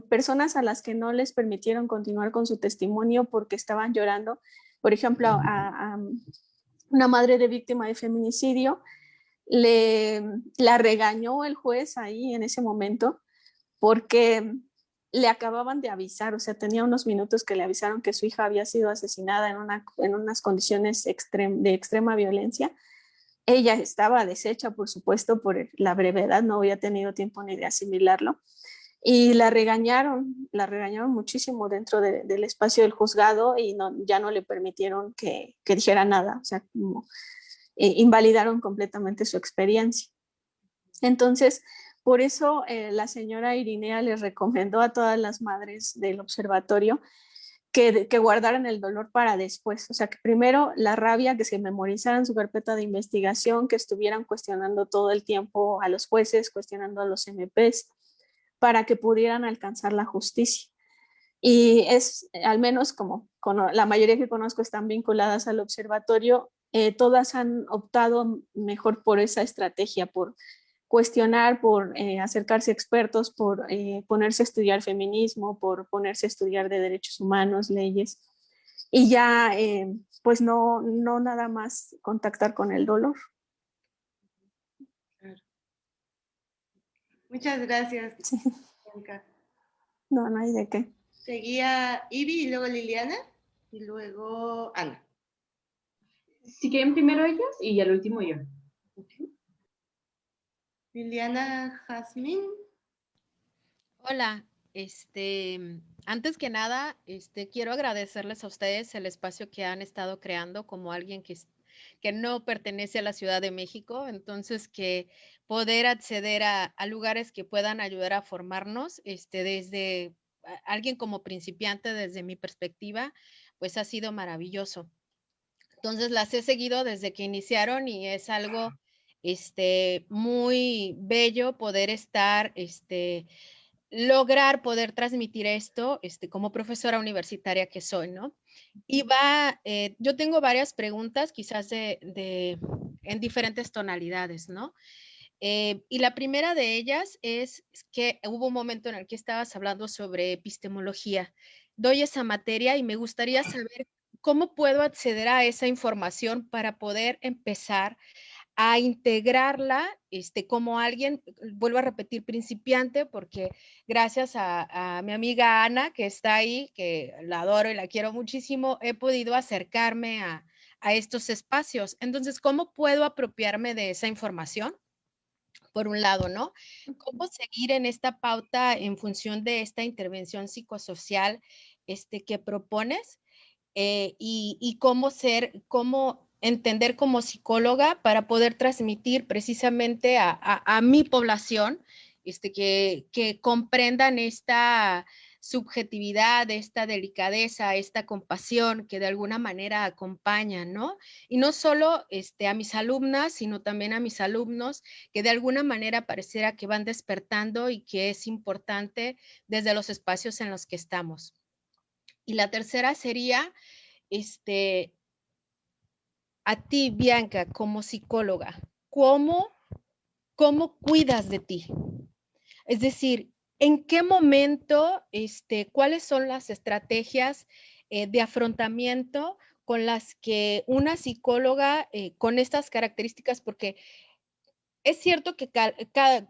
personas a las que no les permitieron continuar con su testimonio porque estaban llorando. Por ejemplo, a una madre de víctima de feminicidio, la regañó el juez ahí en ese momento porque le acababan de avisar, o sea, tenía unos minutos que le avisaron que su hija había sido asesinada en unas condiciones de extrema violencia. Ella estaba deshecha, por supuesto, por la brevedad, no había tenido tiempo ni de asimilarlo. Y la regañaron muchísimo dentro del espacio del juzgado y ya no le permitieron que dijera nada, o sea, como invalidaron completamente su experiencia. Entonces, por eso la señora Irinea les recomendó a todas las madres del observatorio que guardaran el dolor para después, o sea, que primero la rabia, que se memorizaran su carpeta de investigación, que estuvieran cuestionando todo el tiempo a los jueces, cuestionando a los MPs, para que pudieran alcanzar la justicia. Y es, al menos como la mayoría que conozco están vinculadas al observatorio, todas han optado mejor por esa estrategia, por cuestionar, por acercarse a expertos, por ponerse a estudiar feminismo, por ponerse a estudiar de derechos humanos, leyes, y ya pues no nada más contactar con el dolor. Claro. Muchas gracias. Sí. No hay de qué. Seguía Ivy y luego Liliana y luego Ana. Si quieren primero ellos y al último yo. Okay. Liliana Jazmín. Hola, antes que nada, quiero agradecerles a ustedes el espacio que han estado creando como alguien que no pertenece a la Ciudad de México, entonces que poder acceder a lugares que puedan ayudar a formarnos, desde alguien como principiante, desde mi perspectiva, pues ha sido maravilloso. Entonces las he seguido desde que iniciaron y es algo muy bello poder estar, lograr poder transmitir esto como profesora universitaria que soy, ¿no? Y yo tengo varias preguntas quizás en diferentes tonalidades, ¿no? Y la primera de ellas es que hubo un momento en el que estabas hablando sobre epistemología. Doy esa materia y me gustaría saber cómo puedo acceder a esa información para poder empezar a integrarla como alguien, vuelvo a repetir, principiante, porque gracias a mi amiga Ana, que está ahí, que la adoro y la quiero muchísimo, he podido acercarme a estos espacios. Entonces, ¿cómo puedo apropiarme de esa información? Por un lado, ¿no? ¿Cómo seguir en esta pauta en función de esta intervención psicosocial que propones? Y cómo entender como psicóloga para poder transmitir precisamente a mi población que comprendan esta subjetividad, esta delicadeza, esta compasión que de alguna manera acompaña, ¿no? Y no solo a mis alumnas, sino también a mis alumnos, que de alguna manera pareciera que van despertando y que es importante desde los espacios en los que estamos. Y la tercera sería, a ti, Bianca, como psicóloga, ¿cómo cuidas de ti? Es decir, ¿en qué momento, cuáles son las estrategias de afrontamiento con las que una psicóloga con estas características, porque es cierto que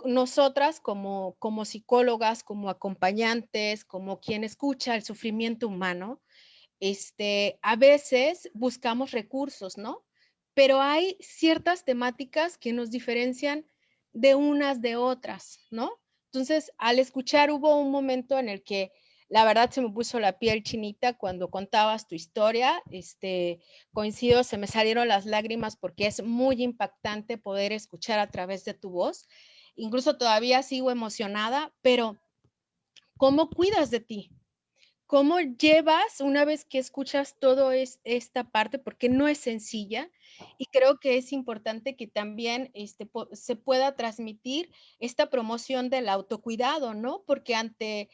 nosotras como psicólogas, como acompañantes, como quien escucha el sufrimiento humano, a veces buscamos recursos, ¿no? Pero hay ciertas temáticas que nos diferencian de unas de otras, ¿no? Entonces, al escuchar, hubo un momento en el que la verdad se me puso la piel chinita cuando contabas tu historia. Coincido, se me salieron las lágrimas porque es muy impactante poder escuchar a través de tu voz. Incluso todavía sigo emocionada, pero ¿cómo cuidas de ti? ¿Cómo llevas una vez que escuchas todo esta parte? Porque no es sencilla y creo que es importante que también se pueda transmitir esta promoción del autocuidado, ¿no? Porque ante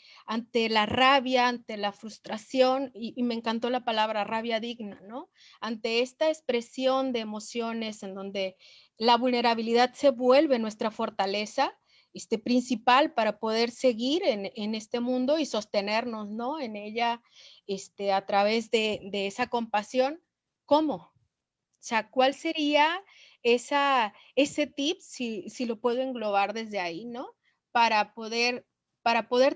la rabia, ante la frustración, y me encantó la palabra rabia digna, ¿no? Ante esta expresión de emociones en donde la vulnerabilidad se vuelve nuestra fortaleza, principal para poder seguir en este mundo y sostenernos, ¿no? En ella, a través de esa compasión. ¿Cómo? O sea, ¿cuál sería ese tip, si lo puedo englobar desde ahí, ¿no? Para poder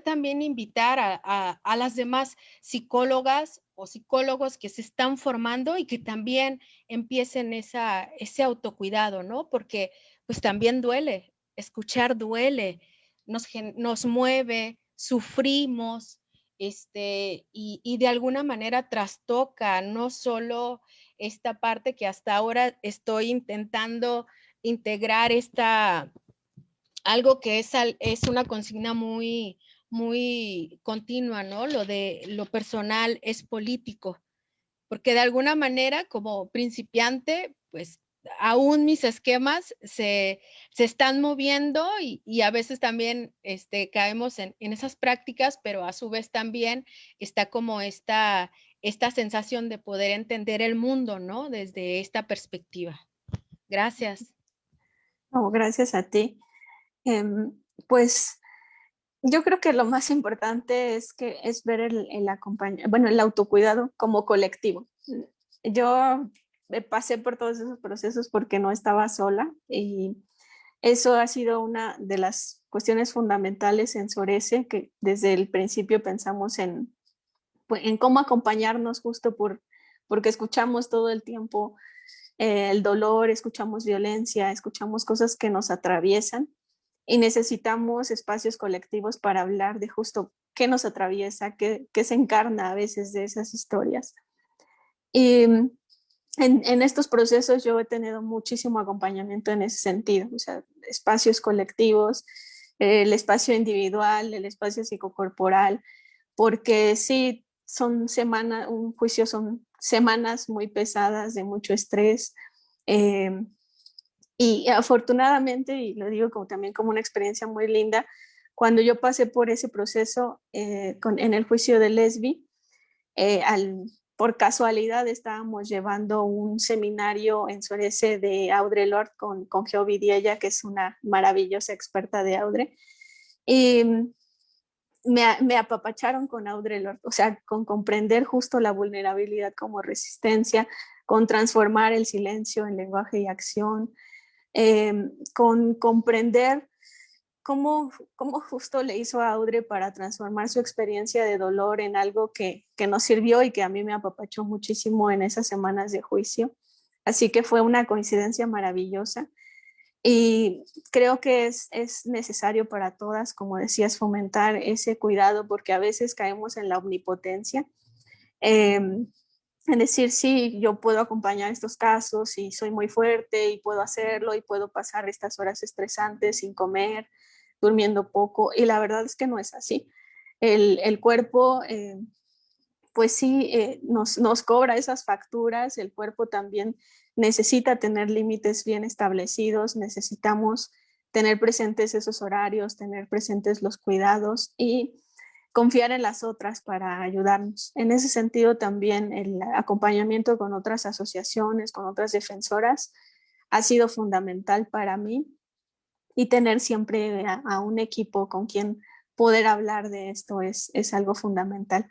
también invitar a las demás psicólogas o psicólogos que se están formando y que también empiecen ese autocuidado, ¿no? Porque pues también duele, escuchar duele, nos mueve, sufrimos, y de alguna manera trastoca no solo esta parte que hasta ahora estoy intentando integrar algo que es una consigna muy, muy continua, ¿no? Lo de lo personal es político, porque de alguna manera como principiante, pues aún mis esquemas se están moviendo y a veces también caemos en esas prácticas, pero a su vez también está como esta sensación de poder entender el mundo, ¿no? Desde esta perspectiva. Gracias. No, gracias a ti. Pues yo creo que lo más importante es ver el autocuidado como colectivo. Yo pasé por todos esos procesos porque no estaba sola y eso ha sido una de las cuestiones fundamentales en Sorese, que desde el principio pensamos en cómo acompañarnos justo porque escuchamos todo el tiempo el dolor, escuchamos violencia, escuchamos cosas que nos atraviesan y necesitamos espacios colectivos para hablar de justo qué nos atraviesa, qué se encarna a veces de esas historias. Y en estos procesos yo he tenido muchísimo acompañamiento en ese sentido, o sea, espacios colectivos, el espacio individual, el espacio psicocorporal, porque sí, un juicio son semanas muy pesadas de mucho estrés, y afortunadamente, y lo digo también como una experiencia muy linda, cuando yo pasé por ese proceso en el juicio de Lesbi, por casualidad estábamos llevando un seminario en Sorese de Audre Lorde con Geovi Diella, que es una maravillosa experta de Audre, y me apapacharon con Audre Lorde, o sea, con comprender justo la vulnerabilidad como resistencia, con transformar el silencio en lenguaje y acción, con comprender cómo justo le hizo a Audre para transformar su experiencia de dolor en algo que nos sirvió y que a mí me apapachó muchísimo en esas semanas de juicio. Así que fue una coincidencia maravillosa. Y creo que es necesario para todas, como decías, fomentar ese cuidado porque a veces caemos en la omnipotencia. En decir, sí, yo puedo acompañar estos casos y soy muy fuerte y puedo hacerlo y puedo pasar estas horas estresantes sin comer, durmiendo poco. Y la verdad es que no es así. el cuerpo, pues sí, nos cobra esas facturas, el cuerpo también necesita tener límites bien establecidos, necesitamos tener presentes esos horarios, tener presentes los cuidados y confiar en las otras para ayudarnos. En ese sentido también el acompañamiento con otras asociaciones, con otras defensoras, ha sido fundamental para mí y tener siempre a un equipo con quien poder hablar de esto es algo fundamental.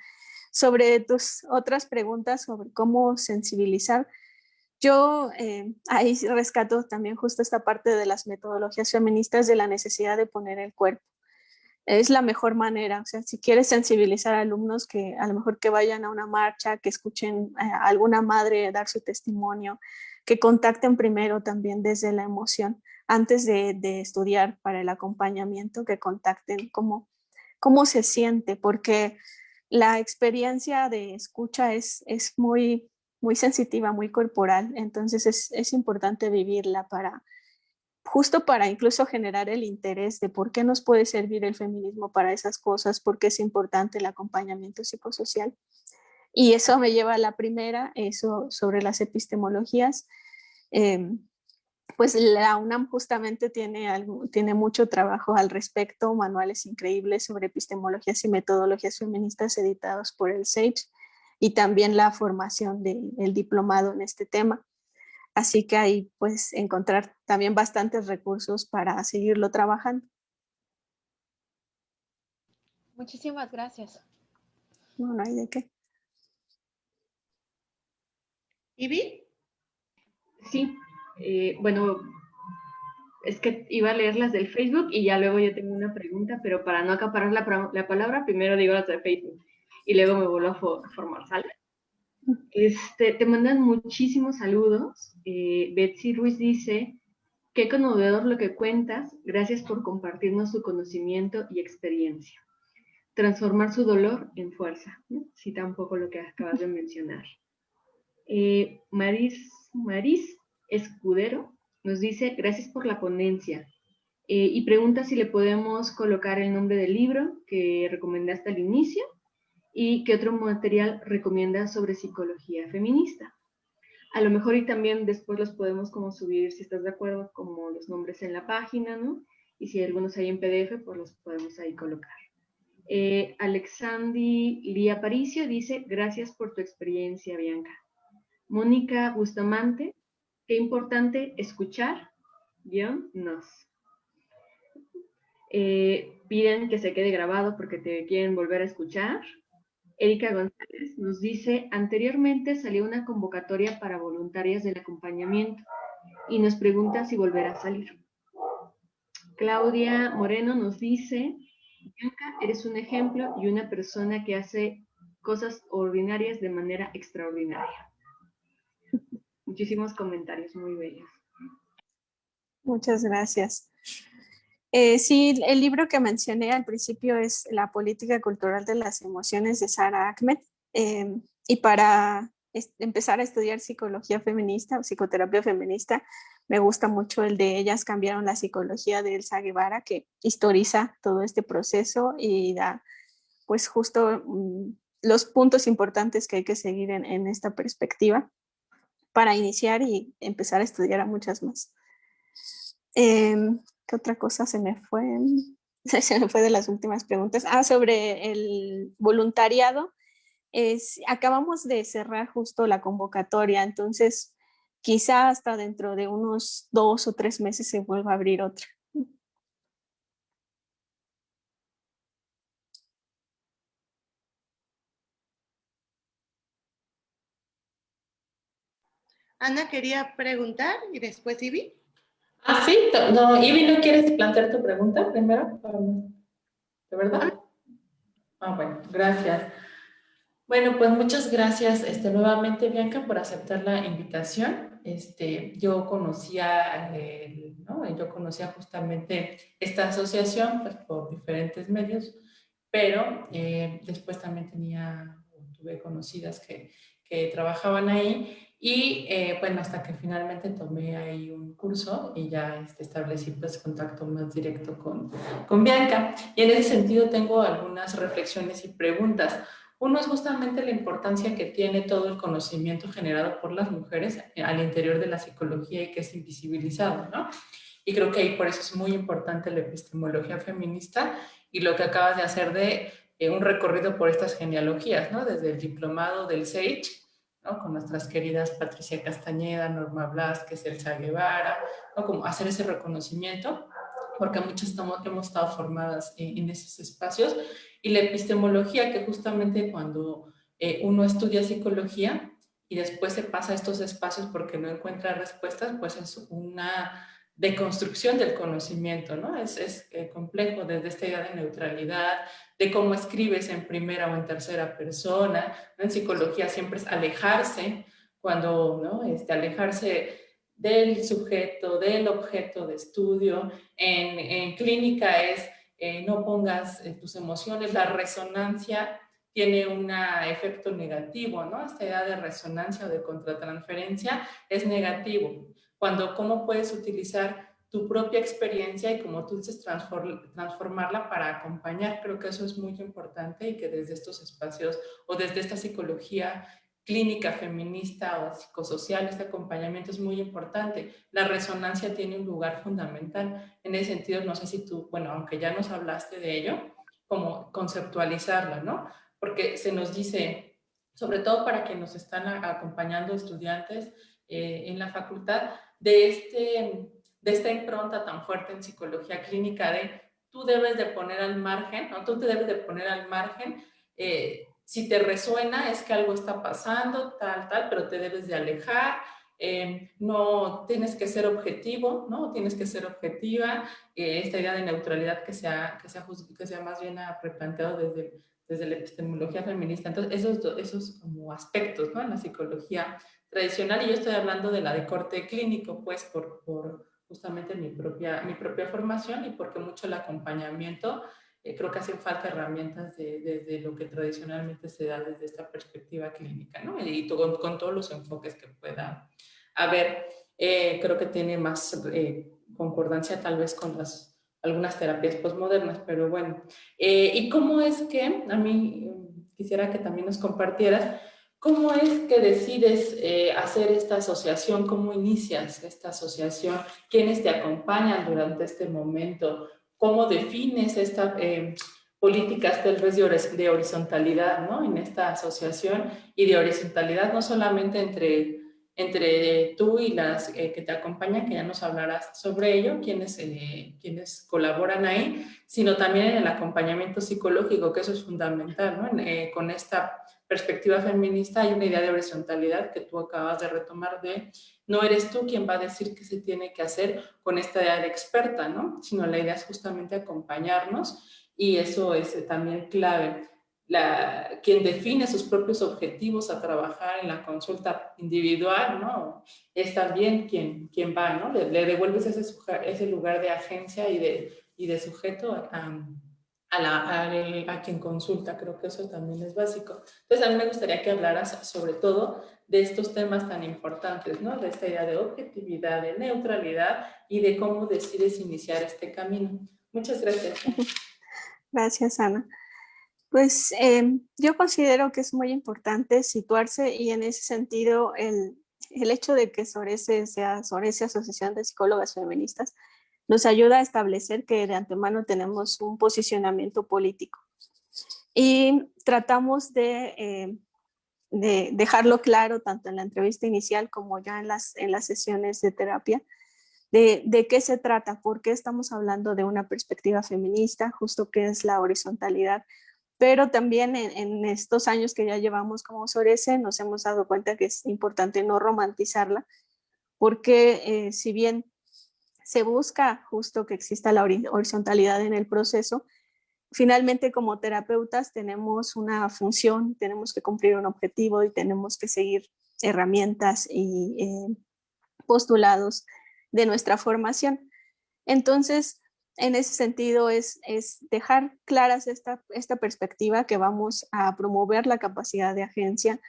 Sobre tus otras preguntas sobre cómo sensibilizar, yo ahí rescato también justo esta parte de las metodologías feministas de la necesidad de poner el cuerpo. Es la mejor manera, o sea, si quieres sensibilizar a alumnos que a lo mejor que vayan a una marcha, que escuchen a alguna madre dar su testimonio, que contacten primero también desde la emoción, antes de estudiar para el acompañamiento, que contacten cómo se siente, porque la experiencia de escucha es muy, muy sensitiva, muy corporal, entonces es importante vivirla justo para incluso generar el interés de por qué nos puede servir el feminismo para esas cosas, por qué es importante el acompañamiento psicosocial. Y eso me lleva a la primera, eso sobre las epistemologías. Pues la UNAM justamente tiene mucho trabajo al respecto, manuales increíbles sobre epistemologías y metodologías feministas editados por el SAGE y también la formación del diplomado en este tema. Así que ahí pues encontrar también bastantes recursos para seguirlo trabajando. Muchísimas gracias. No hay de qué. ¿Ivy? Sí, bueno, es que iba a leer las del Facebook y ya luego yo tengo una pregunta, pero para no acaparar la palabra, primero digo las de Facebook y luego me vuelvo a formar, ¿sale? Te mandan muchísimos saludos. Betsy Ruiz dice, qué conmovedor lo que cuentas, gracias por compartirnos tu conocimiento y experiencia. Transformar su dolor en fuerza, ¿no? Cita un poco lo que acabas de mencionar. Maris Escudero nos dice, gracias por la ponencia, y pregunta si le podemos colocar el nombre del libro que recomendaste al inicio y qué otro material recomiendas sobre psicología feminista. A lo mejor y también después los podemos como subir, si estás de acuerdo, como los nombres en la página, ¿no? Y si algunos hay en PDF, pues los podemos ahí colocar. Alexandri Lía Paricio dice, gracias por tu experiencia, Bianca. Mónica Bustamante, qué importante escuchar, nos. Piden que se quede grabado porque te quieren volver a escuchar. Erika González nos dice, anteriormente salió una convocatoria para voluntarias del acompañamiento y nos pregunta si volverá a salir. Claudia Moreno nos dice, Bianca, eres un ejemplo y una persona que hace cosas ordinarias de manera extraordinaria. Muchísimos comentarios muy bellos. Muchas gracias. Sí, el libro que mencioné al principio es La política cultural de las emociones de Sara Ahmed. Y para empezar a estudiar psicología feminista o psicoterapia feminista, me gusta mucho el de Ellas cambiaron la psicología de Elsa Guevara, que historiza todo este proceso y da pues justo los puntos importantes que hay que seguir en esta perspectiva para iniciar y empezar a estudiar a muchas más. ¿Qué otra cosa se me fue? Se me fue de las últimas preguntas. Sobre el voluntariado. Acabamos de cerrar justo la convocatoria, entonces quizá hasta dentro de unos 2 o 3 meses se vuelva a abrir otra. Ana quería preguntar y después Ivy. Ah, sí, no, Ivy, ¿no quieres plantear tu pregunta primero? ¿De verdad? Ah, bueno, gracias. Bueno, pues muchas gracias nuevamente, Bianca, por aceptar la invitación. Yo conocía, ¿no? Yo conocía justamente esta asociación pues, por diferentes medios, pero después también tuve conocidas que trabajaban ahí Y bueno, hasta que finalmente tomé ahí un curso y ya establecí pues contacto más directo con Bianca. Y en ese sentido tengo algunas reflexiones y preguntas. Uno es justamente la importancia que tiene todo el conocimiento generado por las mujeres al interior de la psicología y que es invisibilizado, ¿no? Y creo que ahí por eso es muy importante la epistemología feminista y lo que acabas de hacer de un recorrido por estas genealogías, ¿no? Desde el diplomado del SAGE, ¿no? Con nuestras queridas Patricia Castañeda, Norma Blázquez, Elsa Guevara, ¿no? Como hacer ese reconocimiento, porque muchas hemos estado formadas en esos espacios. Y la epistemología, que justamente cuando uno estudia psicología y después se pasa a estos espacios porque no encuentra respuestas, pues es una deconstrucción del conocimiento, ¿no? Es complejo desde esta idea de neutralidad, de cómo escribes en primera o en tercera persona, ¿no? En psicología siempre es alejarse, cuando, ¿no? Alejarse del sujeto, del objeto de estudio. En clínica es no pongas tus emociones, la resonancia tiene un efecto negativo, ¿no? Esta idea de resonancia o de contratransferencia es negativo. Cuando, ¿cómo puedes utilizar tu propia experiencia y como tú dices, transformarla para acompañar? Creo que eso es muy importante y que desde estos espacios o desde esta psicología clínica feminista o psicosocial, este acompañamiento es muy importante. La resonancia tiene un lugar fundamental. En ese sentido, no sé si tú, bueno, aunque ya nos hablaste de ello, como conceptualizarla, ¿no? Porque se nos dice, sobre todo para quienes nos están acompañando estudiantes en la facultad, de esta impronta tan fuerte en psicología clínica de tú debes de poner al margen, ¿no? Tú te debes de poner al margen, si te resuena es que algo está pasando, tal, pero te debes de alejar, no tienes que ser objetivo, ¿no? Tienes que ser objetiva, esta idea de neutralidad que se ha más bien replanteado desde la epistemología feminista. Entonces, esos como aspectos, ¿no? En la psicología tradicional, y yo estoy hablando de la de corte clínico, pues por justamente mi propia formación y porque mucho el acompañamiento, creo que hacen falta herramientas desde lo que tradicionalmente se da desde esta perspectiva clínica, ¿no? Y con todos los enfoques que pueda haber, creo que tiene más concordancia tal vez con algunas terapias postmodernas, pero bueno. ¿Y cómo es que, a mí quisiera que también nos compartieras, cómo es que decides hacer esta asociación? ¿Cómo inicias esta asociación? ¿Quiénes te acompañan durante este momento? ¿Cómo defines estas políticas tal vez de horizontalidad, ¿no? En esta asociación, y de horizontalidad no solamente entre tú y las que te acompañan, que ya nos hablarás sobre ello, quienes colaboran ahí, sino también en el acompañamiento psicológico, que eso es fundamental, ¿no? Con esta perspectiva feminista hay una idea de horizontalidad que tú acabas de retomar, de no eres tú quien va a decir qué se tiene que hacer con esta idea de experta, ¿no? Sino la idea es justamente acompañarnos, y eso es también clave. Quien define sus propios objetivos a trabajar en la consulta individual, ¿no? Es también quien va, ¿no? Le devuelves ese lugar de agencia y de sujeto a quien consulta. Creo que eso también es básico. Entonces, a mí me gustaría que hablaras sobre todo de estos temas tan importantes, ¿no? De esta idea de objetividad, de neutralidad y de cómo decides iniciar este camino. Muchas gracias. Gracias, Ana. Pues yo considero que es muy importante situarse, y en ese sentido el hecho de que SORECE sea SORECE, Asociación de Psicólogas Feministas, nos ayuda a establecer que de antemano tenemos un posicionamiento político y tratamos de dejarlo claro tanto en la entrevista inicial como ya en las sesiones de terapia, de qué se trata, por qué estamos hablando de una perspectiva feminista, justo qué es la horizontalidad. Pero también en estos años que ya llevamos como SORECE nos hemos dado cuenta que es importante no romantizarla, porque si bien se busca justo que exista la horizontalidad en el proceso, finalmente como terapeutas tenemos una función, tenemos que cumplir un objetivo y tenemos que seguir herramientas y postulados de nuestra formación. Entonces, en ese sentido es dejar claras esta perspectiva, que vamos a promover la capacidad de agencia,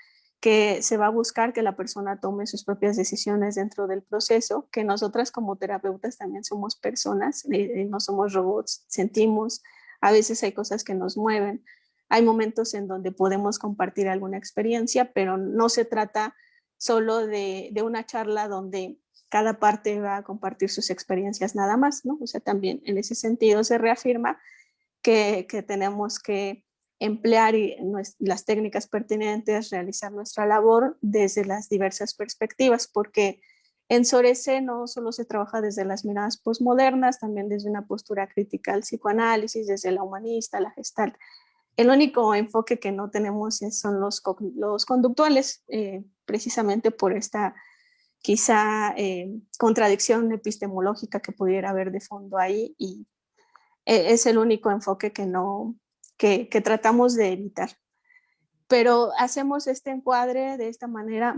que se va a buscar que la persona tome sus propias decisiones dentro del proceso, que nosotras como terapeutas también somos personas, no somos robots, sentimos, a veces hay cosas que nos mueven, hay momentos en donde podemos compartir alguna experiencia, pero no se trata solo de una charla donde cada parte va a compartir sus experiencias nada más, ¿no? O sea, también en ese sentido se reafirma que tenemos que emplear las técnicas pertinentes, realizar nuestra labor desde las diversas perspectivas, porque en Sorese no solo se trabaja desde las miradas postmodernas, también desde una postura crítica al psicoanálisis, desde la humanista, la gestalt. El único enfoque que no tenemos son los conductuales, precisamente por esta quizá contradicción epistemológica que pudiera haber de fondo ahí, y es el único enfoque que tratamos de evitar. Pero hacemos este encuadre de esta manera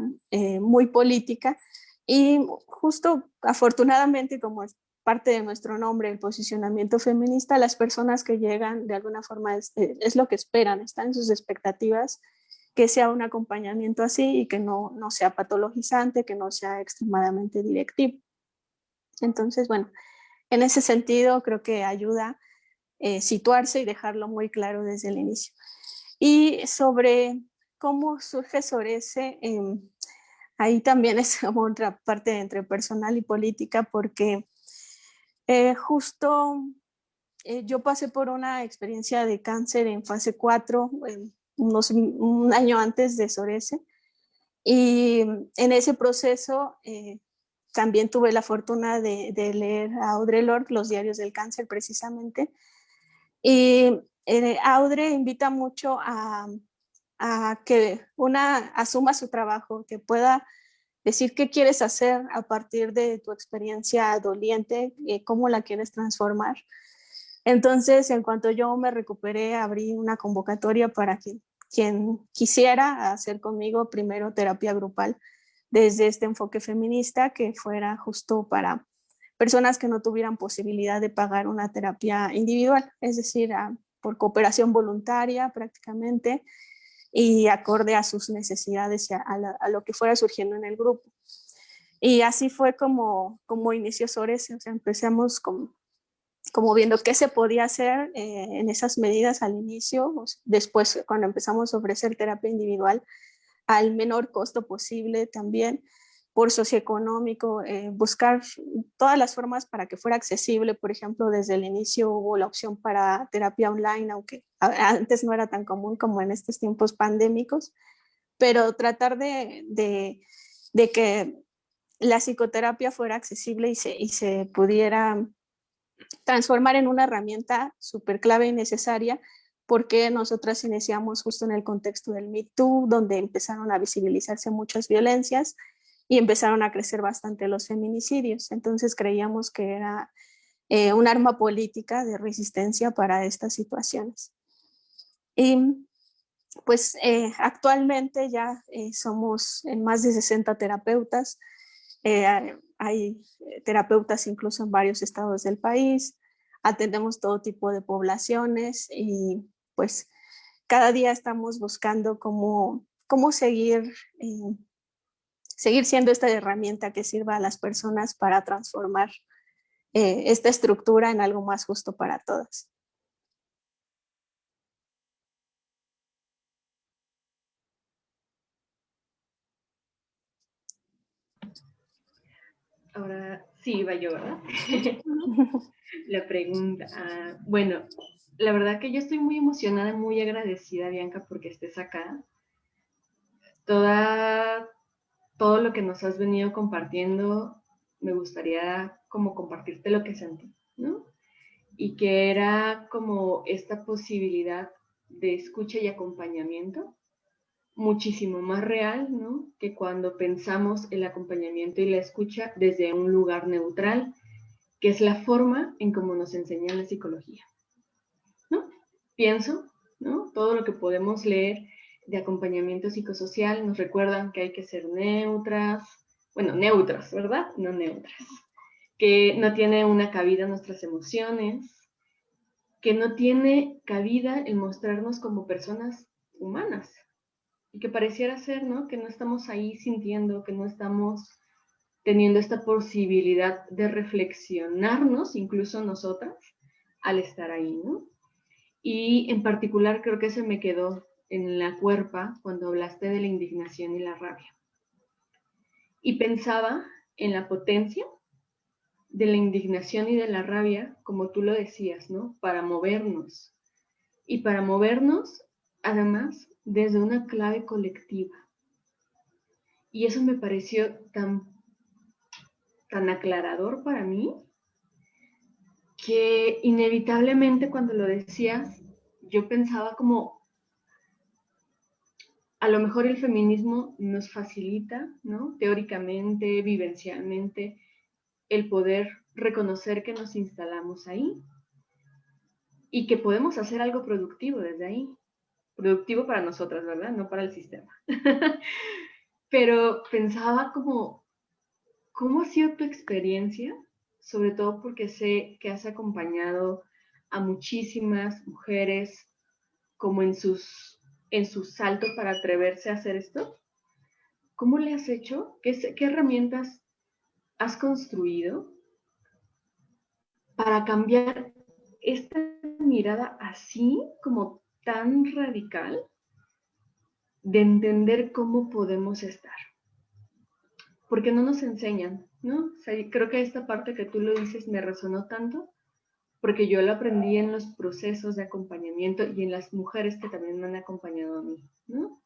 muy política, y justo afortunadamente, como es parte de nuestro nombre, el posicionamiento feminista, las personas que llegan de alguna forma es lo que esperan, están en sus expectativas, que sea un acompañamiento así y que no sea patologizante, que no sea extremadamente directivo. Entonces, bueno, en ese sentido creo que ayuda situarse y dejarlo muy claro desde el inicio. Y sobre cómo surge Sorese, ahí también es como otra parte entre personal y política, porque justo yo pasé por una experiencia de cáncer en fase 4, un año antes de Sorese, y en ese proceso también tuve la fortuna de leer a Audre Lorde, Los diarios del cáncer, precisamente, y Audre invita mucho a que una asuma su trabajo, que pueda decir qué quieres hacer a partir de tu experiencia doliente, cómo la quieres transformar. Entonces, en cuanto yo me recuperé, abrí una convocatoria para quien quisiera hacer conmigo primero terapia grupal desde este enfoque feminista, que fuera justo para personas que no tuvieran posibilidad de pagar una terapia individual, es decir, por cooperación voluntaria prácticamente, y acorde a sus necesidades y a lo que fuera surgiendo en el grupo. Y así fue como inició Sorese. O sea, empezamos como viendo qué se podía hacer en esas medidas al inicio. Después, cuando empezamos a ofrecer terapia individual al menor costo posible también, por socioeconómico, buscar todas las formas para que fuera accesible. Por ejemplo, desde el inicio hubo la opción para terapia online, aunque antes no era tan común como en estos tiempos pandémicos, pero tratar de que la psicoterapia fuera accesible y se pudiera transformar en una herramienta súper clave y necesaria, porque nosotras iniciamos justo en el contexto del Me Too, donde empezaron a visibilizarse muchas violencias y empezaron a crecer bastante los feminicidios. Entonces creíamos que era un arma política de resistencia para estas situaciones. Y pues actualmente ya somos en más de 60 terapeutas, hay terapeutas incluso en varios estados del país, atendemos todo tipo de poblaciones y pues cada día estamos buscando cómo seguir siendo esta herramienta que sirva a las personas para transformar esta estructura en algo más justo para todas. Ahora sí iba yo, ¿verdad? La pregunta. Bueno, la verdad que yo estoy muy emocionada y muy agradecida, Bianca, porque estés acá. Todo lo que nos has venido compartiendo, me gustaría como compartirte lo que sentí, ¿no? Y que era como esta posibilidad de escucha y acompañamiento muchísimo más real, ¿no? Que cuando pensamos el acompañamiento y la escucha desde un lugar neutral, que es la forma en cómo nos enseña la psicología, ¿no? Pienso, ¿no? Todo lo que podemos leer de acompañamiento psicosocial nos recuerdan que hay que ser neutras, ¿verdad? No neutras. Que no tiene una cabida nuestras emociones, que no tiene cabida el mostrarnos como personas humanas, y que pareciera ser, ¿no? Que no estamos ahí sintiendo, que no estamos teniendo esta posibilidad de reflexionarnos, incluso nosotras, al estar ahí, ¿no? Y en particular creo que se me quedó en la cuerpa cuando hablaste de la indignación y la rabia. Y pensaba en la potencia de la indignación y de la rabia, como tú lo decías, ¿no? Para movernos. Y para movernos, además, desde una clave colectiva. Y eso me pareció tan aclarador para mí, que inevitablemente cuando lo decías, yo pensaba como, a lo mejor el feminismo nos facilita, ¿no? Teóricamente, vivencialmente, el poder reconocer que nos instalamos ahí y que podemos hacer algo productivo desde ahí. Productivo para nosotras, ¿verdad? No para el sistema. Pero pensaba como, ¿cómo ha sido tu experiencia? Sobre todo porque sé que has acompañado a muchísimas mujeres como en su salto para atreverse a hacer esto. ¿Cómo le has hecho? ¿Qué herramientas has construido para cambiar esta mirada así como tan radical de entender cómo podemos estar? Porque no nos enseñan, ¿no? O sea, creo que esta parte que tú lo dices me resonó tanto, porque yo lo aprendí en los procesos de acompañamiento y en las mujeres que también me han acompañado a mí, ¿no?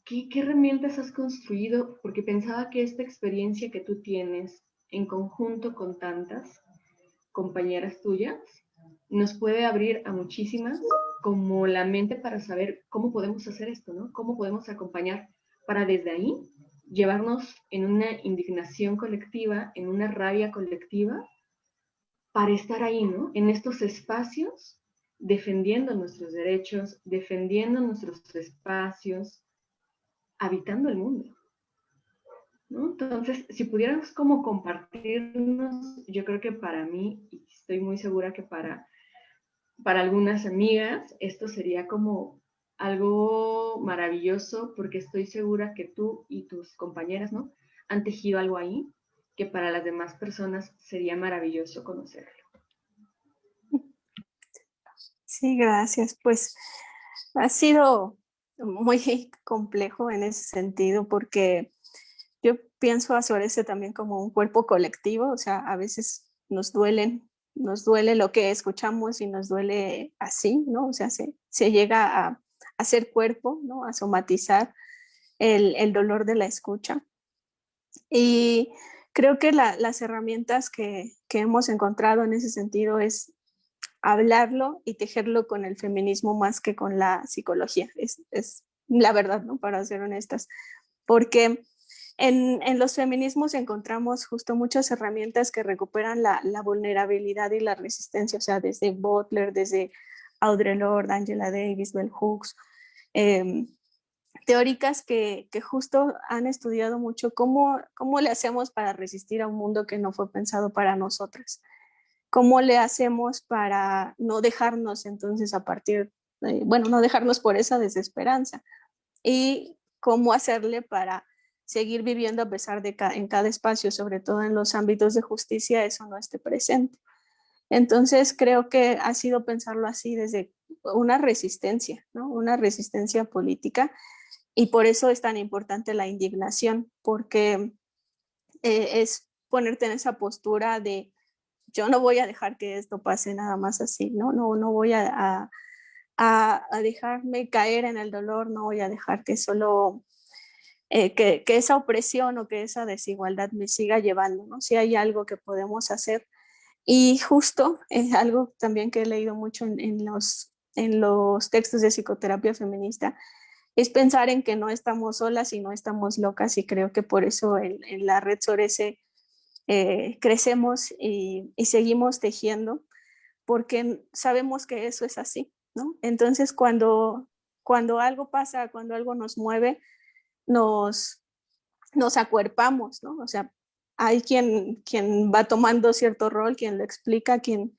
¿Qué herramientas has construido? Porque pensaba que esta experiencia que tú tienes en conjunto con tantas compañeras tuyas nos puede abrir a muchísimas como la mente para saber cómo podemos hacer esto, ¿no? Cómo podemos acompañar para desde ahí llevarnos en una indignación colectiva, en una rabia colectiva, para estar ahí, ¿no? En estos espacios, defendiendo nuestros derechos, defendiendo nuestros espacios, habitando el mundo, ¿no? Entonces, si pudiéramos como compartirnos, yo creo que para mí, y estoy muy segura que para algunas amigas, esto sería como algo maravilloso, porque estoy segura que tú y tus compañeras, ¿no? Han tejido algo ahí que para las demás personas sería maravilloso conocerlo. Sí, gracias. Pues ha sido muy complejo en ese sentido, porque yo pienso a Sorese también como un cuerpo colectivo, o sea, a veces nos duele lo que escuchamos y nos duele así, ¿no? O sea, se llega a hacer cuerpo, ¿no? A somatizar el dolor de la escucha. Y creo que las herramientas que hemos encontrado en ese sentido es hablarlo y tejerlo con el feminismo más que con la psicología. Es la verdad, ¿no? Para ser honestas. Porque en los feminismos encontramos justo muchas herramientas que recuperan la vulnerabilidad y la resistencia, o sea, desde Butler, desde Audre Lorde, Angela Davis, Bell Hooks, teóricas que justo han estudiado mucho cómo le hacemos para resistir a un mundo que no fue pensado para nosotras. ¿Cómo le hacemos para no dejarnos entonces no dejarnos por esa desesperanza? Y cómo hacerle para seguir viviendo a pesar de que en cada espacio, sobre todo en los ámbitos de justicia, eso no esté presente. Entonces creo que ha sido pensarlo así desde una resistencia, ¿no? Una resistencia política, y por eso es tan importante la indignación, porque es ponerte en esa postura de yo no voy a dejar que esto pase nada más así, no voy a dejarme caer en el dolor, no voy a dejar que solo que esa opresión o que esa desigualdad me siga llevando, ¿no? Si hay algo que podemos hacer. Y justo es algo también que he leído mucho en los textos de psicoterapia feminista, es pensar en que no estamos solas y no estamos locas, y creo que por eso en la red Sorese crecemos y seguimos tejiendo, porque sabemos que eso es así, ¿no? Entonces cuando algo pasa, cuando algo nos mueve, nos acuerpamos, ¿no? O sea, hay quien va tomando cierto rol, quien lo explica, quien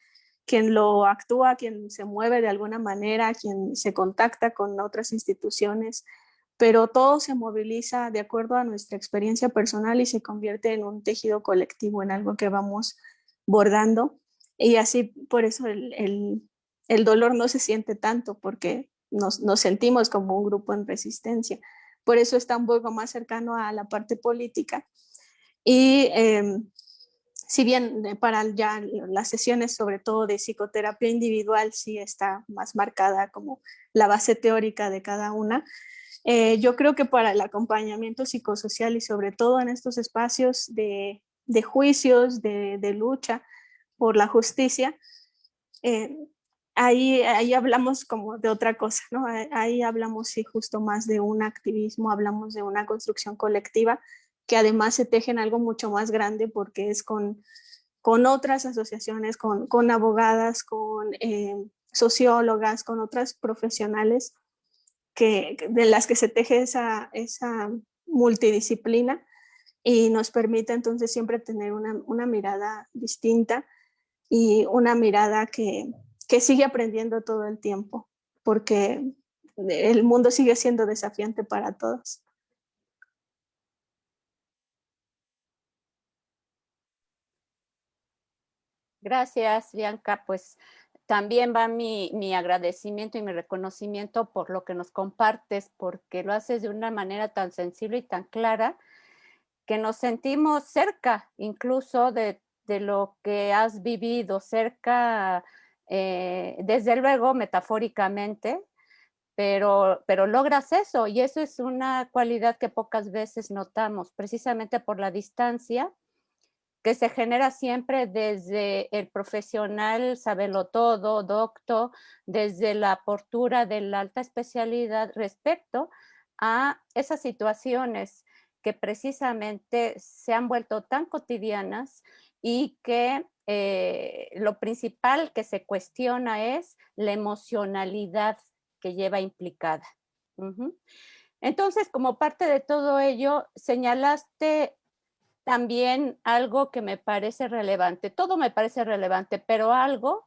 lo actúa, quien se mueve de alguna manera, quien se contacta con otras instituciones pero todo se moviliza de acuerdo a nuestra experiencia personal y se convierte en un tejido colectivo, en algo que vamos bordando. Y así, por eso el dolor no se siente tanto, porque nos sentimos como un grupo en resistencia. Por eso está un poco más cercano a la parte política. Y si bien para ya las sesiones, sobre todo de psicoterapia individual, sí está más marcada como la base teórica de cada una, yo creo que para el acompañamiento psicosocial y sobre todo en estos espacios de juicios, de lucha por la justicia, ahí hablamos como de otra cosa, ¿no? Ahí hablamos sí justo más de un activismo, hablamos de una construcción colectiva que además se teje en algo mucho más grande porque es con otras asociaciones, con abogadas, con sociólogas, con otras profesionales de las que se teje esa multidisciplina y nos permite entonces siempre tener una mirada distinta y una mirada que sigue aprendiendo todo el tiempo, porque el mundo sigue siendo desafiante para todos. Gracias, Bianca. Pues también va mi agradecimiento y mi reconocimiento por lo que nos compartes, porque lo haces de una manera tan sensible y tan clara que nos sentimos cerca incluso de lo que has vivido, cerca, desde luego metafóricamente, pero logras eso, y eso es una cualidad que pocas veces notamos, precisamente por la distancia que se genera siempre desde el profesional sabelotodo, docto, desde la postura de la alta especialidad respecto a esas situaciones que precisamente se han vuelto tan cotidianas y que lo principal que se cuestiona es la emocionalidad que lleva implicada. Entonces, como parte de todo ello, señalaste también algo que me parece relevante. Todo me parece relevante, pero algo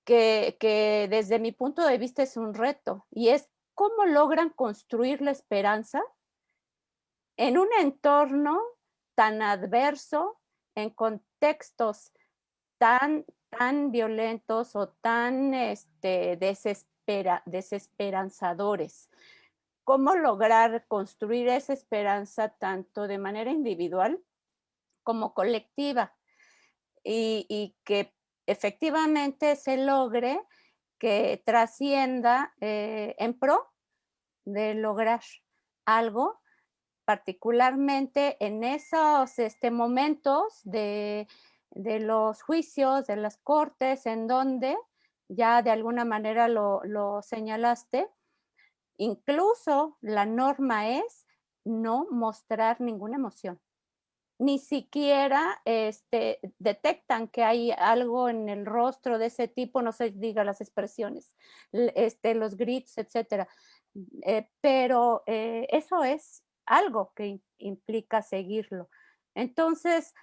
que desde mi punto de vista es un reto, y es cómo logran construir la esperanza en un entorno tan adverso, en contextos tan violentos o tan desesperanzadores. ¿Cómo lograr construir esa esperanza tanto de manera individual como colectiva? Y que efectivamente se logre que trascienda en pro de lograr algo, particularmente en esos momentos de los juicios, de las cortes, en donde ya de alguna manera lo señalaste, incluso la norma es no mostrar ninguna emoción. Ni siquiera detectan que hay algo en el rostro de ese tipo, no se diga las expresiones, los grits, etcétera. Pero eso es algo que implica seguirlo. Entonces,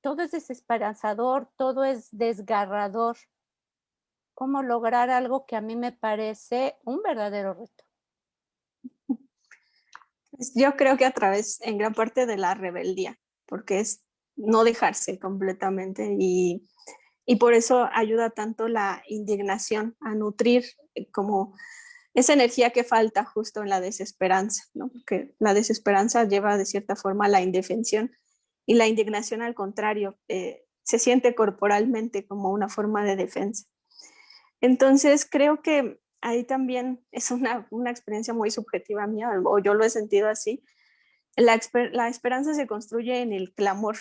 todo es desesperanzador, todo es desgarrador. ¿Cómo lograr algo que a mí me parece un verdadero reto? Yo creo que a través, en gran parte, de la rebeldía, porque es no dejarse completamente y por eso ayuda tanto la indignación a nutrir como esa energía que falta justo en la desesperanza, ¿no? Porque la desesperanza lleva de cierta forma a la indefensión y la indignación al contrario, se siente corporalmente como una forma de defensa. Entonces creo que ahí también es una experiencia muy subjetiva mía, o yo lo he sentido así. La esperanza se construye en el clamor,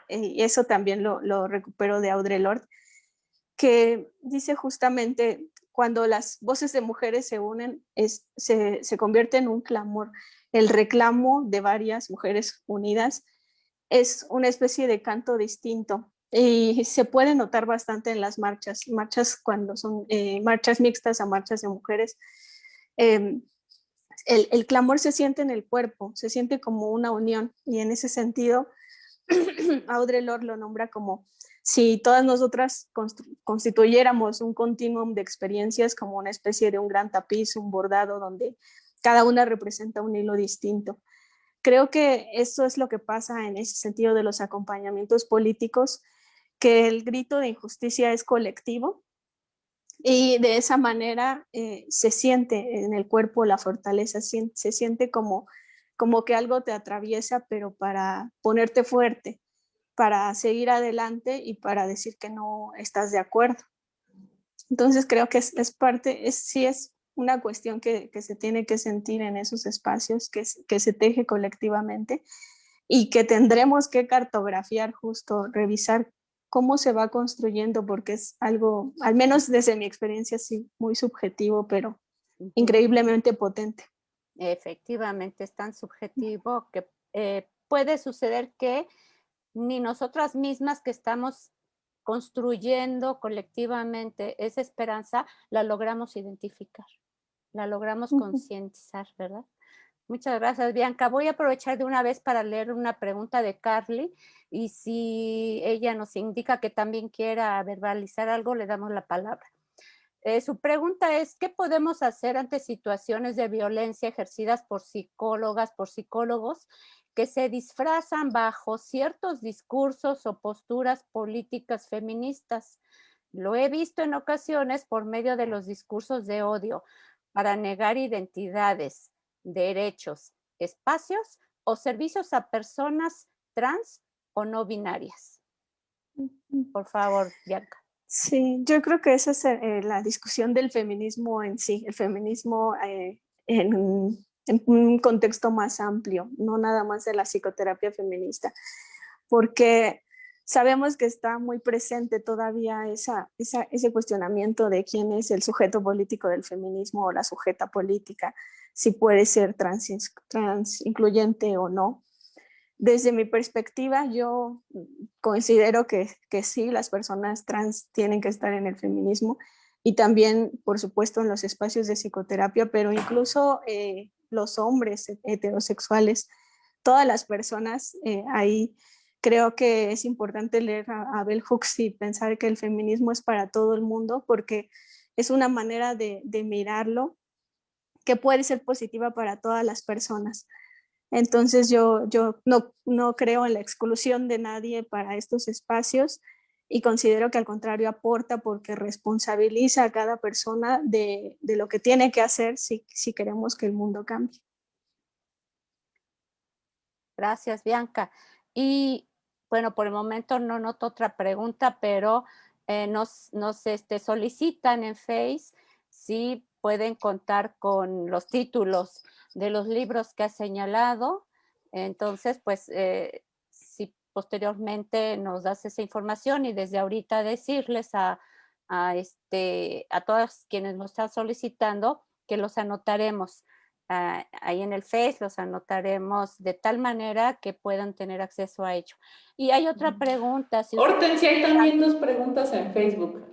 y eso también lo recupero de Audre Lorde, que dice justamente cuando las voces de mujeres se unen, se convierte en un clamor. El reclamo de varias mujeres unidas es una especie de canto distinto y se puede notar bastante en las marchas cuando son marchas mixtas a marchas de mujeres. El clamor se siente en el cuerpo, se siente como una unión y en ese sentido Audre Lorde lo nombra como si todas nosotras constituyéramos un continuum de experiencias, como una especie de un gran tapiz, un bordado donde cada una representa un hilo distinto. Creo que eso es lo que pasa en ese sentido de los acompañamientos políticos, que el grito de injusticia es colectivo y de esa manera se siente en el cuerpo la fortaleza, se siente como que algo te atraviesa, pero para ponerte fuerte, para seguir adelante y para decir que no estás de acuerdo. Entonces creo que es parte, sí es una cuestión que se tiene que sentir en esos espacios, que se teje colectivamente y que tendremos que cartografiar justo, revisar cómo se va construyendo, porque es algo, al menos desde mi experiencia, sí, muy subjetivo, pero increíblemente potente. Efectivamente, es tan subjetivo que puede suceder que ni nosotras mismas que estamos construyendo colectivamente esa esperanza, la logramos identificar, la logramos concientizar, ¿verdad? Muchas gracias, Bianca. Voy a aprovechar de una vez para leer una pregunta de Carly y si ella nos indica que también quiera verbalizar algo, le damos la palabra. Su pregunta es, ¿qué podemos hacer ante situaciones de violencia ejercidas por psicólogas, por psicólogos, que se disfrazan bajo ciertos discursos o posturas políticas feministas? Lo he visto en ocasiones por medio de los discursos de odio para negar identidades, derechos, espacios o servicios a personas trans o no binarias. Por favor, Bianca. Sí, yo creo que esa es la discusión del feminismo en sí, el feminismo en un contexto más amplio, no nada más de la psicoterapia feminista, porque sabemos que está muy presente todavía ese cuestionamiento de quién es el sujeto político del feminismo o la sujeta política, si puede ser trans incluyente o no. Desde mi perspectiva, yo considero que sí, las personas trans tienen que estar en el feminismo y también, por supuesto, en los espacios de psicoterapia, pero incluso los hombres heterosexuales, todas las personas, ahí creo que es importante leer a Bell Hooks y pensar que el feminismo es para todo el mundo porque es una manera de mirarlo que puede ser positiva para todas las personas. Entonces yo no creo en la exclusión de nadie para estos espacios y considero que al contrario aporta porque responsabiliza a cada persona de lo que tiene que hacer si queremos que el mundo cambie. Gracias, Bianca. Y bueno, por el momento no noto otra pregunta, pero nos solicitan en Face si pueden contar con los títulos de los libros que ha señalado. Entonces, pues, si posteriormente nos das esa información y desde ahorita decirles a todas quienes nos están solicitando que los anotaremos. Ahí en el Face los anotaremos de tal manera que puedan tener acceso a ello. Y hay otra pregunta. Si Hortensia, hay también dos preguntas en Facebook.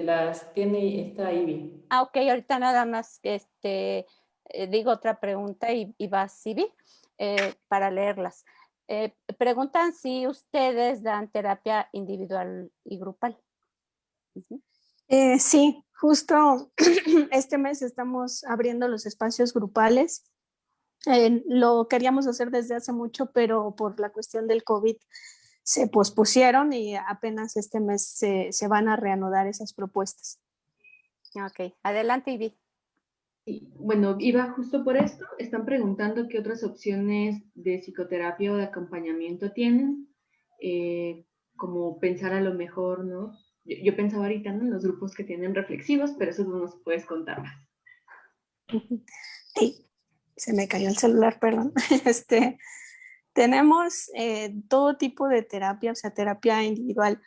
Las tiene esta Ivy. Ok, ahorita nada más digo otra pregunta y vas, Ivy, para leerlas. Preguntan si ustedes dan terapia individual y grupal. Sí, justo este mes estamos abriendo los espacios grupales. Lo queríamos hacer desde hace mucho, pero por la cuestión del COVID se pospusieron y apenas este mes se van a reanudar esas propuestas. Ok, adelante, Ivy. Sí, bueno, iba justo por esto. Están preguntando qué otras opciones de psicoterapia o de acompañamiento tienen, como pensar a lo mejor, ¿no? Yo pensaba ahorita, ¿no?, en los grupos que tienen reflexivos, pero eso no nos puedes contar más. Sí, se me cayó el celular, perdón. Tenemos todo tipo de terapia, o sea, terapia individual,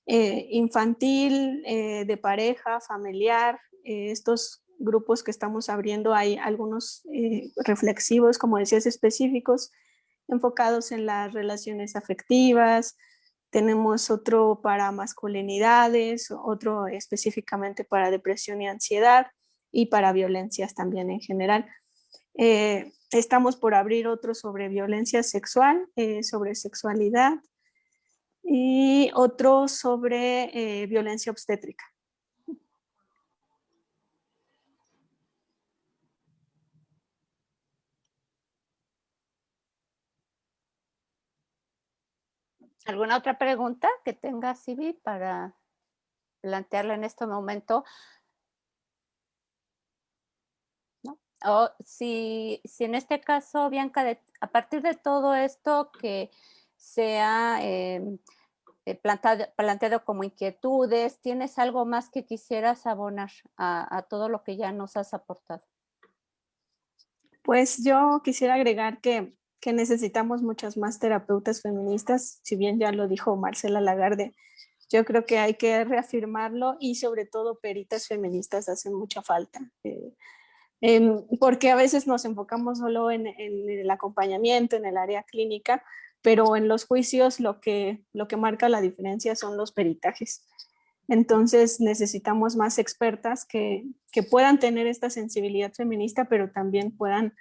infantil, de pareja, familiar. Estos grupos que estamos abriendo, hay algunos reflexivos, como decías, específicos, enfocados en las relaciones afectivas. Tenemos otro para masculinidades, otro específicamente para depresión y ansiedad y para violencias también en general. Estamos por abrir otro sobre violencia sexual, sobre sexualidad y otro sobre violencia obstétrica. ¿Alguna otra pregunta que tenga Sibi para plantearla en este momento? ¿No? O si en este caso, Bianca, a partir de todo esto que se ha planteado como inquietudes, ¿tienes algo más que quisieras abonar a todo lo que ya nos has aportado? Pues yo quisiera agregar que necesitamos muchas más terapeutas feministas, si bien ya lo dijo Marcela Lagarde, yo creo que hay que reafirmarlo y sobre todo peritas feministas hacen mucha falta. Porque a veces nos enfocamos solo en el acompañamiento, en el área clínica, pero en los juicios lo que marca la diferencia son los peritajes. Entonces necesitamos más expertas que puedan tener esta sensibilidad feminista, pero también puedan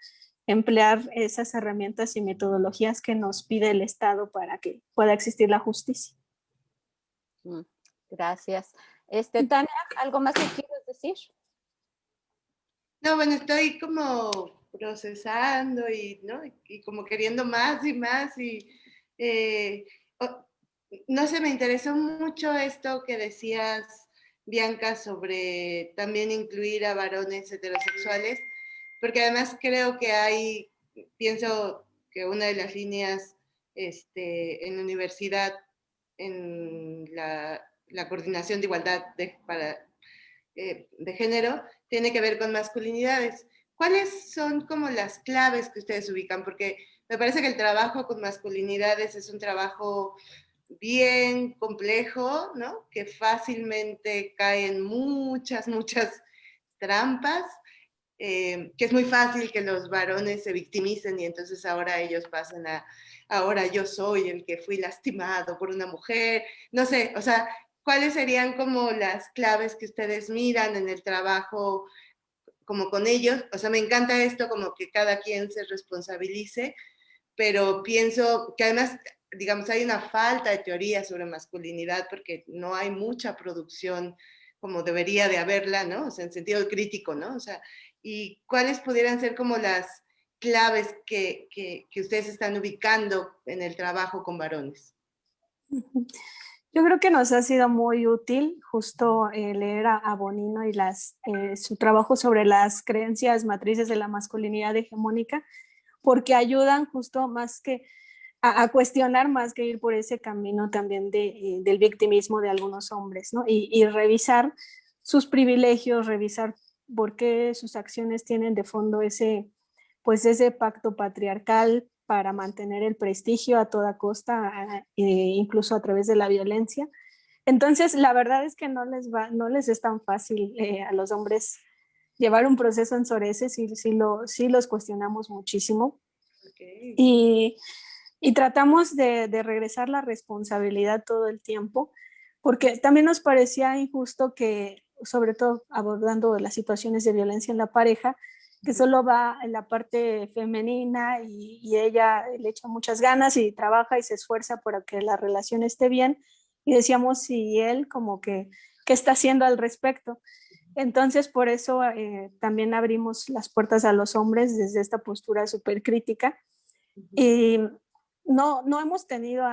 emplear esas herramientas y metodologías que nos pide el Estado para que pueda existir la justicia. Gracias. Tania, ¿algo más que quieres decir? No, bueno, estoy como procesando ¿no? y como queriendo más y más y no sé, me interesó mucho esto que decías, Bianca, sobre también incluir a varones heterosexuales, porque además creo que pienso que una de las líneas en la universidad, en la coordinación de igualdad de género, tiene que ver con masculinidades. ¿Cuáles son como las claves que ustedes ubican? Porque me parece que el trabajo con masculinidades es un trabajo bien complejo, ¿no? Que fácilmente cae en muchas trampas, que es muy fácil que los varones se victimicen y entonces ahora ellos pasan ahora yo soy el que fui lastimado por una mujer, no sé, o sea, ¿cuáles serían como las claves que ustedes miran en el trabajo como con ellos? O sea, me encanta esto como que cada quien se responsabilice, pero pienso que además, digamos, hay una falta de teoría sobre masculinidad porque no hay mucha producción como debería de haberla, ¿no? O sea, en sentido crítico, ¿no? O sea, ¿y cuáles pudieran ser como las claves que ustedes están ubicando en el trabajo con varones? Yo creo que nos ha sido muy útil justo leer a Bonino y su trabajo sobre las creencias matrices de la masculinidad hegemónica, porque ayudan justo más que a cuestionar más que ir por ese camino también del victimismo de algunos hombres, ¿no? Y revisar sus privilegios, revisar por qué sus acciones tienen de fondo ese pacto patriarcal para mantener el prestigio a toda costa, incluso a través de la violencia. Entonces, la verdad es que no les es tan fácil a los hombres llevar un proceso en Sorese, sí los cuestionamos muchísimo. Okay. Y tratamos de regresar la responsabilidad todo el tiempo, porque también nos parecía injusto que, sobre todo abordando las situaciones de violencia en la pareja, que solo va en la parte femenina y ella le echa muchas ganas y trabaja y se esfuerza para que la relación esté bien, y decíamos, ¿y él como que qué está haciendo al respecto? Entonces, por eso también abrimos las puertas a los hombres desde esta postura súper crítica. Y no hemos tenido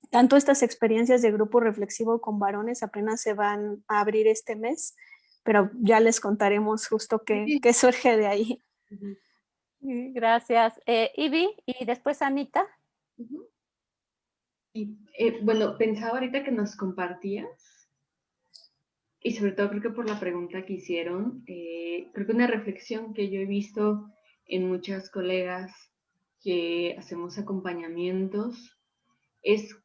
tanto estas experiencias de grupo reflexivo con varones, apenas se van a abrir este mes, pero ya les contaremos justo qué surge de ahí. Gracias. Ivy, y después Anita. Bueno, pensaba ahorita que nos compartías, y sobre todo creo que por la pregunta que hicieron, creo que una reflexión que yo he visto en muchas colegas que hacemos acompañamientos es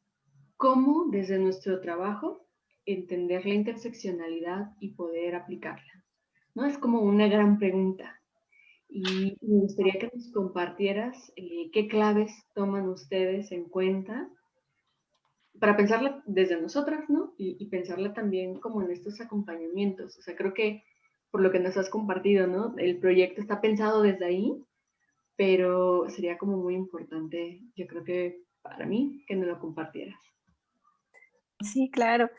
cómo desde nuestro trabajo entender la interseccionalidad y poder aplicarla, ¿no? Es como una gran pregunta. Y me gustaría que nos compartieras qué claves toman ustedes en cuenta para pensarla desde nosotras, ¿no? Y pensarla también como en estos acompañamientos. O sea, creo que por lo que nos has compartido, ¿no? El proyecto está pensado desde ahí, pero sería como muy importante, yo creo que para mí, que nos lo compartieras. Sí, claro.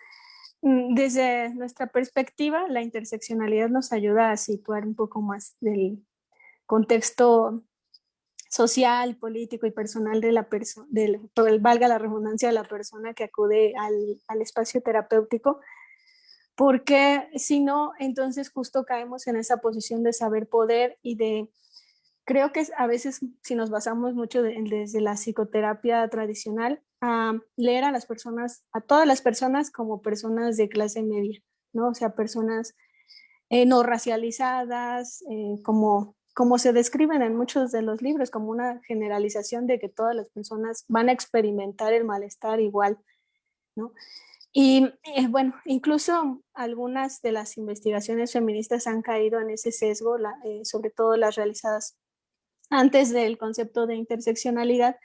Desde nuestra perspectiva, la interseccionalidad nos ayuda a situar un poco más del contexto social, político y personal de la persona, valga la redundancia, de la persona que acude al espacio terapéutico, porque si no, entonces justo caemos en esa posición de saber poder y de, creo que a veces si nos basamos mucho desde la psicoterapia tradicional, a leer a las personas, a todas las personas como personas de clase media, ¿no? O sea, personas no racializadas, como se describen en muchos de los libros, como una generalización de que todas las personas van a experimentar el malestar igual, ¿no? Y bueno, incluso algunas de las investigaciones feministas han caído en ese sesgo, sobre todo las realizadas antes del concepto de interseccionalidad,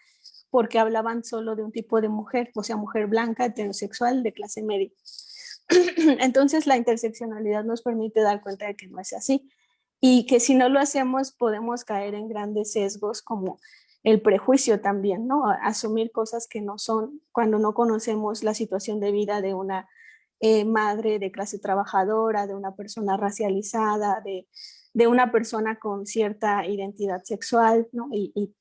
porque hablaban solo de un tipo de mujer, o sea, mujer blanca, heterosexual, de clase media. Entonces la interseccionalidad nos permite dar cuenta de que no es así y que si no lo hacemos podemos caer en grandes sesgos como el prejuicio también, ¿no? Asumir cosas que no son cuando no conocemos la situación de vida de una madre de clase trabajadora, de una persona racializada, de una persona con cierta identidad sexual, ¿no? Y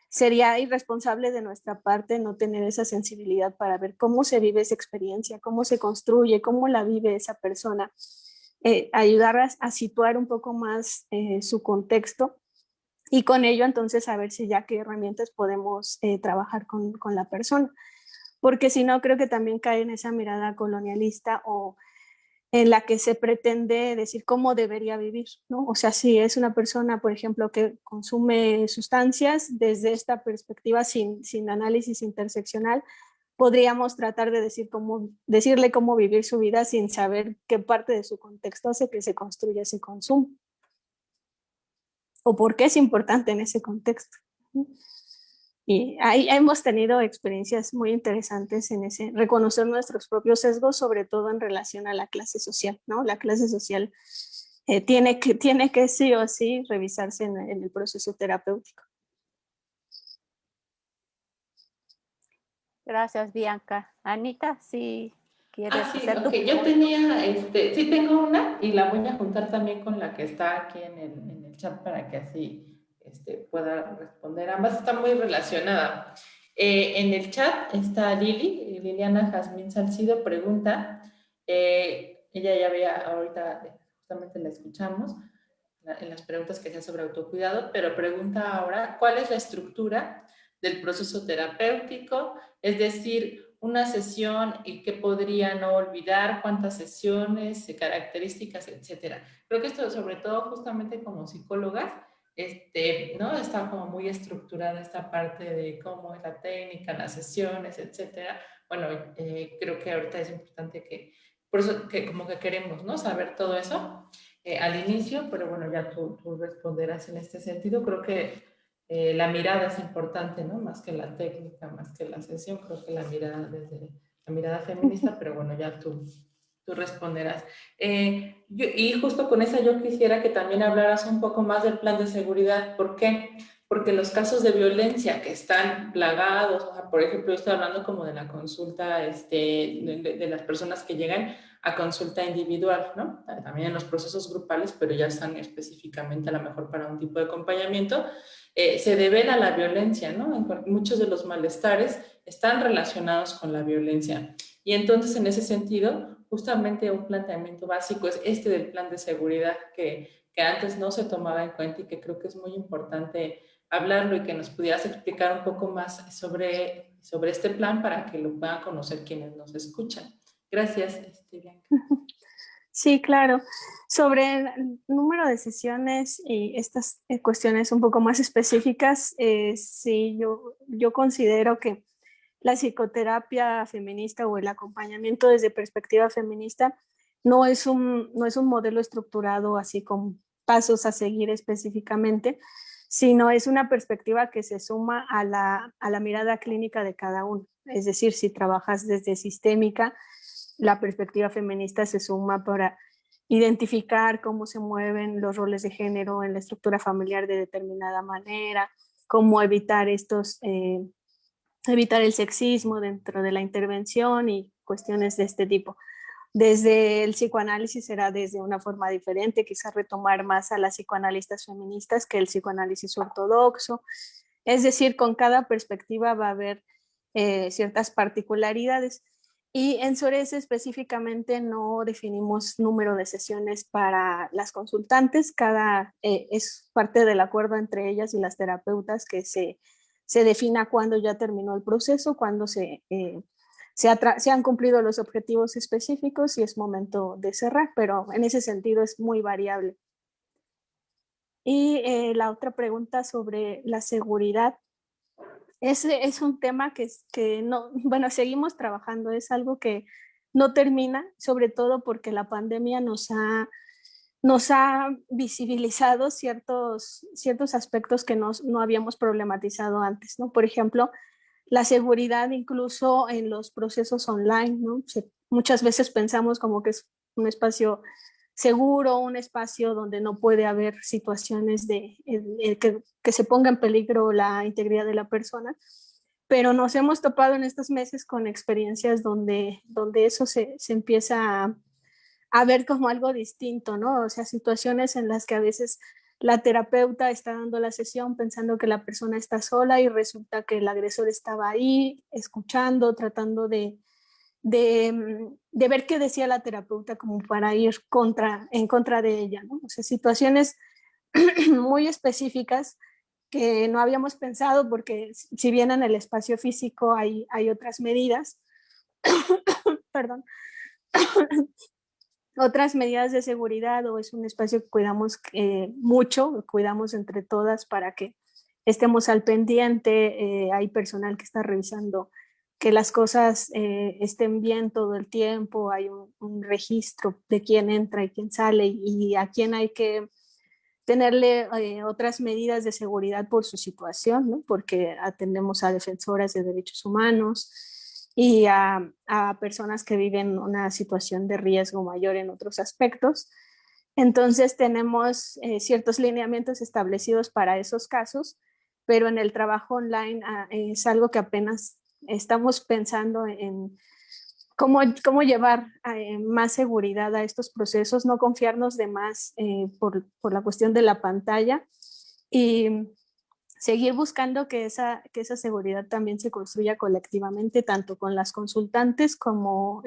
sería irresponsable de nuestra parte no tener esa sensibilidad para ver cómo se vive esa experiencia, cómo se construye, cómo la vive esa persona, ayudar a situar un poco más su contexto y con ello entonces saber si ya qué herramientas podemos trabajar con la persona. Porque si no, creo que también cae en esa mirada colonialista o en la que se pretende decir cómo debería vivir, ¿no? O sea, si es una persona, por ejemplo, que consume sustancias, desde esta perspectiva sin análisis interseccional, podríamos tratar de decirle cómo vivir su vida sin saber qué parte de su contexto hace que se construya ese consumo. O por qué es importante en ese contexto. Y ahí hemos tenido experiencias muy interesantes en ese, reconocer nuestros propios sesgos, sobre todo en relación a la clase social, ¿no? La clase social tiene que sí o sí revisarse en el proceso terapéutico. Gracias, Bianca. Anita, si quieres Sí, hacer tu ok, yo tenía, sí tengo una y la voy a juntar también con la que está aquí en el chat para que así pueda responder. Ambas está muy relacionada. En el chat está Liliana Jazmín Salcido pregunta, ella ya había, ahorita justamente la escuchamos, en las preguntas que hacía sobre autocuidado, pero pregunta ahora, ¿cuál es la estructura del proceso terapéutico? Es decir, una sesión y qué podría no olvidar, cuántas sesiones, características, etcétera. Creo que esto, sobre todo, justamente como psicólogas, ¿no? Está como muy estructurada esta parte de cómo es la técnica, las sesiones, etcétera. Bueno, creo que ahorita es importante que, por eso que como que queremos, ¿no? Saber todo eso al inicio, pero bueno, ya tú responderás en este sentido. Creo que la mirada es importante, ¿no? Más que la técnica, más que la sesión, creo que la mirada desde la mirada feminista, pero bueno, ya tú responderás. Y justo con esa yo quisiera que también hablaras un poco más del plan de seguridad. ¿Por qué? Porque los casos de violencia que están plagados, o sea, por ejemplo, yo estoy hablando como de la consulta de las personas que llegan a consulta individual, ¿no? También en los procesos grupales, pero ya están específicamente a lo mejor para un tipo de acompañamiento, se devela la violencia, ¿no? Muchos de los malestares están relacionados con la violencia. Y entonces, en ese sentido, justamente un planteamiento básico es del plan de seguridad que antes no se tomaba en cuenta y que creo que es muy importante hablarlo y que nos pudieras explicar un poco más sobre este plan para que lo puedan conocer quienes nos escuchan. Gracias, Bianca. Sí, claro. Sobre el número de sesiones y estas cuestiones un poco más específicas, sí, yo considero que la psicoterapia feminista o el acompañamiento desde perspectiva feminista no es un modelo estructurado así con pasos a seguir específicamente, sino es una perspectiva que se suma a la mirada clínica de cada uno. Es decir, si trabajas desde sistémica, la perspectiva feminista se suma para identificar cómo se mueven los roles de género en la estructura familiar de determinada manera, cómo evitar evitar el sexismo dentro de la intervención y cuestiones de este tipo. Desde el psicoanálisis será desde una forma diferente, quizás retomar más a las psicoanalistas feministas que el psicoanálisis ortodoxo. Es decir, con cada perspectiva va a haber ciertas particularidades. Y en SORES específicamente no definimos número de sesiones para las consultantes, es parte del acuerdo entre ellas y las terapeutas que se defina cuándo ya terminó el proceso, cuándo se han cumplido los objetivos específicos y es momento de cerrar, pero en ese sentido es muy variable. Y la otra pregunta sobre la seguridad. Ese es un tema que no, bueno, seguimos trabajando, es algo que no termina, sobre todo porque la pandemia nos ha visibilizado ciertos aspectos que no habíamos problematizado antes, ¿no? Por ejemplo, la seguridad incluso en los procesos online, ¿no? Muchas veces pensamos como que es un espacio seguro, un espacio donde no puede haber situaciones que se ponga en peligro la integridad de la persona, pero nos hemos topado en estos meses con experiencias donde eso se empieza a ver como algo distinto, ¿no? O sea, situaciones en las que a veces la terapeuta está dando la sesión pensando que la persona está sola y resulta que el agresor estaba ahí escuchando, tratando de ver qué decía la terapeuta como para ir en contra de ella, ¿no? O sea, situaciones muy específicas que no habíamos pensado porque si bien en el espacio físico hay otras medidas, perdón, otras medidas de seguridad o es un espacio que cuidamos mucho, cuidamos entre todas para que estemos al pendiente, hay personal que está revisando que las cosas estén bien todo el tiempo, hay un registro de quién entra y quién sale y a quién hay que tenerle otras medidas de seguridad por su situación, ¿no? Porque atendemos a defensoras de derechos humanos y a personas que viven una situación de riesgo mayor en otros aspectos. Entonces tenemos ciertos lineamientos establecidos para esos casos, pero en el trabajo online es algo que apenas estamos pensando en cómo llevar más seguridad a estos procesos, no confiarnos de más por la cuestión de la pantalla y seguir buscando que esa seguridad también se construya colectivamente, tanto con las consultantes como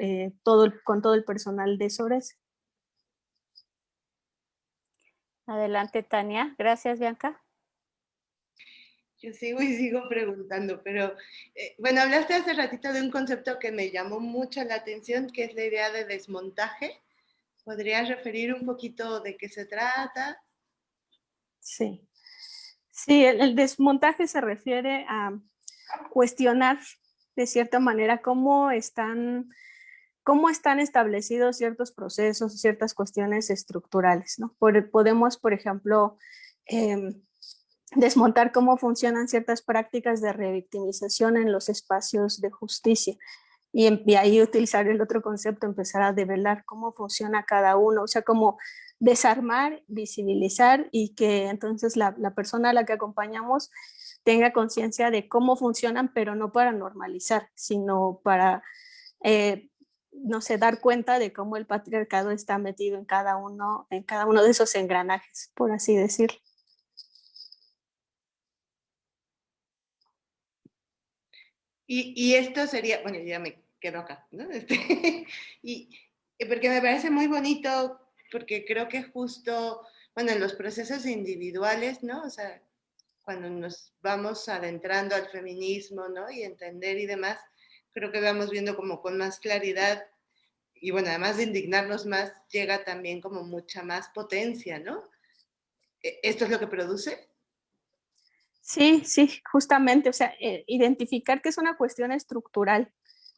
con todo el personal de SORES. Adelante, Tania. Gracias, Bianca. Yo sigo y sigo preguntando, pero bueno, hablaste hace ratito de un concepto que me llamó mucho la atención, que es la idea de desmontaje. ¿Podrías referir un poquito de qué se trata? Sí, sí, el desmontaje se refiere a cuestionar de cierta manera cómo están establecidos ciertos procesos, ciertas cuestiones estructurales, ¿no? Podemos, por ejemplo, desmontar cómo funcionan ciertas prácticas de revictimización en los espacios de justicia y ahí utilizar el otro concepto, empezar a develar cómo funciona cada uno, o sea, como desarmar, visibilizar y que entonces la persona a la que acompañamos tenga conciencia de cómo funcionan, pero no para normalizar, sino para, no sé, dar cuenta de cómo el patriarcado está metido en cada uno de esos engranajes, por así decirlo. Y esto sería, bueno, ya me quedo acá, ¿no? Y porque me parece muy bonito, porque creo que justo, bueno, en los procesos individuales, ¿no? O sea, cuando nos vamos adentrando al feminismo, ¿no? Y entender y demás, creo que vamos viendo como con más claridad y bueno, además de indignarnos más, llega también como mucha más potencia, ¿no? ¿Esto es lo que produce? Sí, sí, justamente, o sea, identificar que es una cuestión estructural,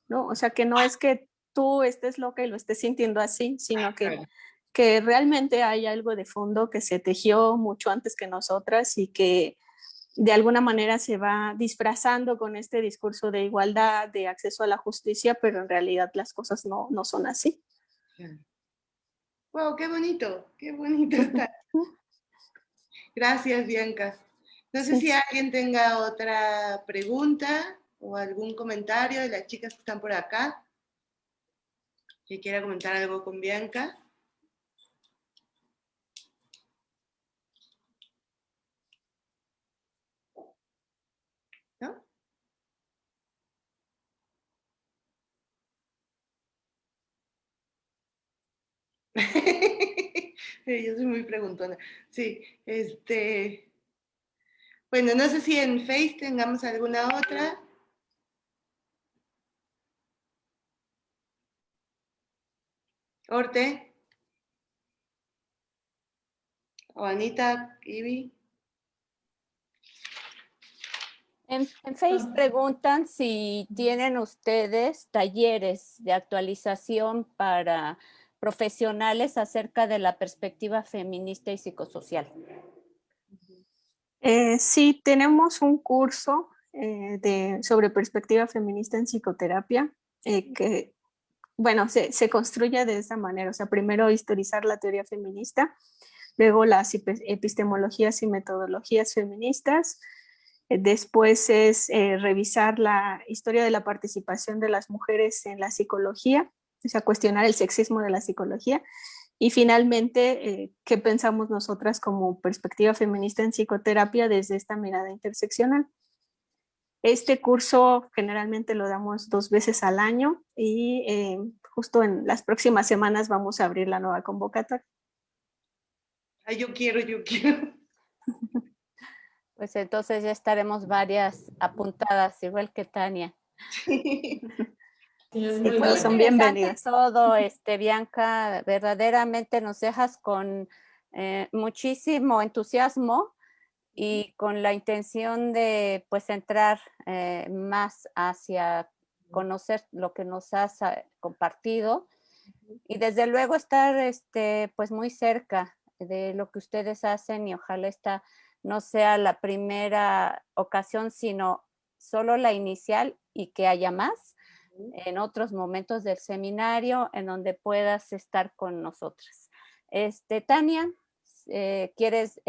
¿no? O sea, que no es que tú estés loca y lo estés sintiendo así, sino que realmente hay algo de fondo que se tejió mucho antes que nosotras y que de alguna manera se va disfrazando con este discurso de igualdad, de acceso a la justicia, pero en realidad las cosas no son así. ¡Wow! ¡Qué bonito está! Gracias, Bianca. No sé si alguien tenga otra pregunta o algún comentario de las chicas que están por acá, que quiera comentar algo con Bianca. Yo soy muy preguntona. Sí, bueno, no sé si en Face tengamos alguna otra. Orte. O Anita, Ivy. En Face preguntan si tienen ustedes talleres de actualización para profesionales acerca de la perspectiva feminista y psicosocial. Sí, tenemos un curso sobre perspectiva feminista en psicoterapia que, bueno, se construye de esa manera. O sea, primero historizar la teoría feminista, luego las epistemologías y metodologías feministas. Después es revisar la historia de la participación de las mujeres en la psicología, o sea, cuestionar el sexismo de la psicología. Y finalmente, ¿qué pensamos nosotras como perspectiva feminista en psicoterapia desde esta mirada interseccional? Este curso generalmente lo damos 2 veces al año y justo en las próximas semanas vamos a abrir la nueva convocatoria. Ay, yo quiero. Pues entonces ya estaremos varias apuntadas, igual que Tania. Sí. Sí, es Sí, muy pues bueno. son bienvenidas. Todo, Bianca, verdaderamente nos dejas con muchísimo entusiasmo y con la intención de pues entrar más hacia conocer lo que nos has compartido y desde luego estar pues muy cerca de lo que ustedes hacen y ojalá esta no sea la primera ocasión, sino solo la inicial y que haya más en otros momentos del seminario en donde puedas estar con nosotras. Tania, ¿quieres,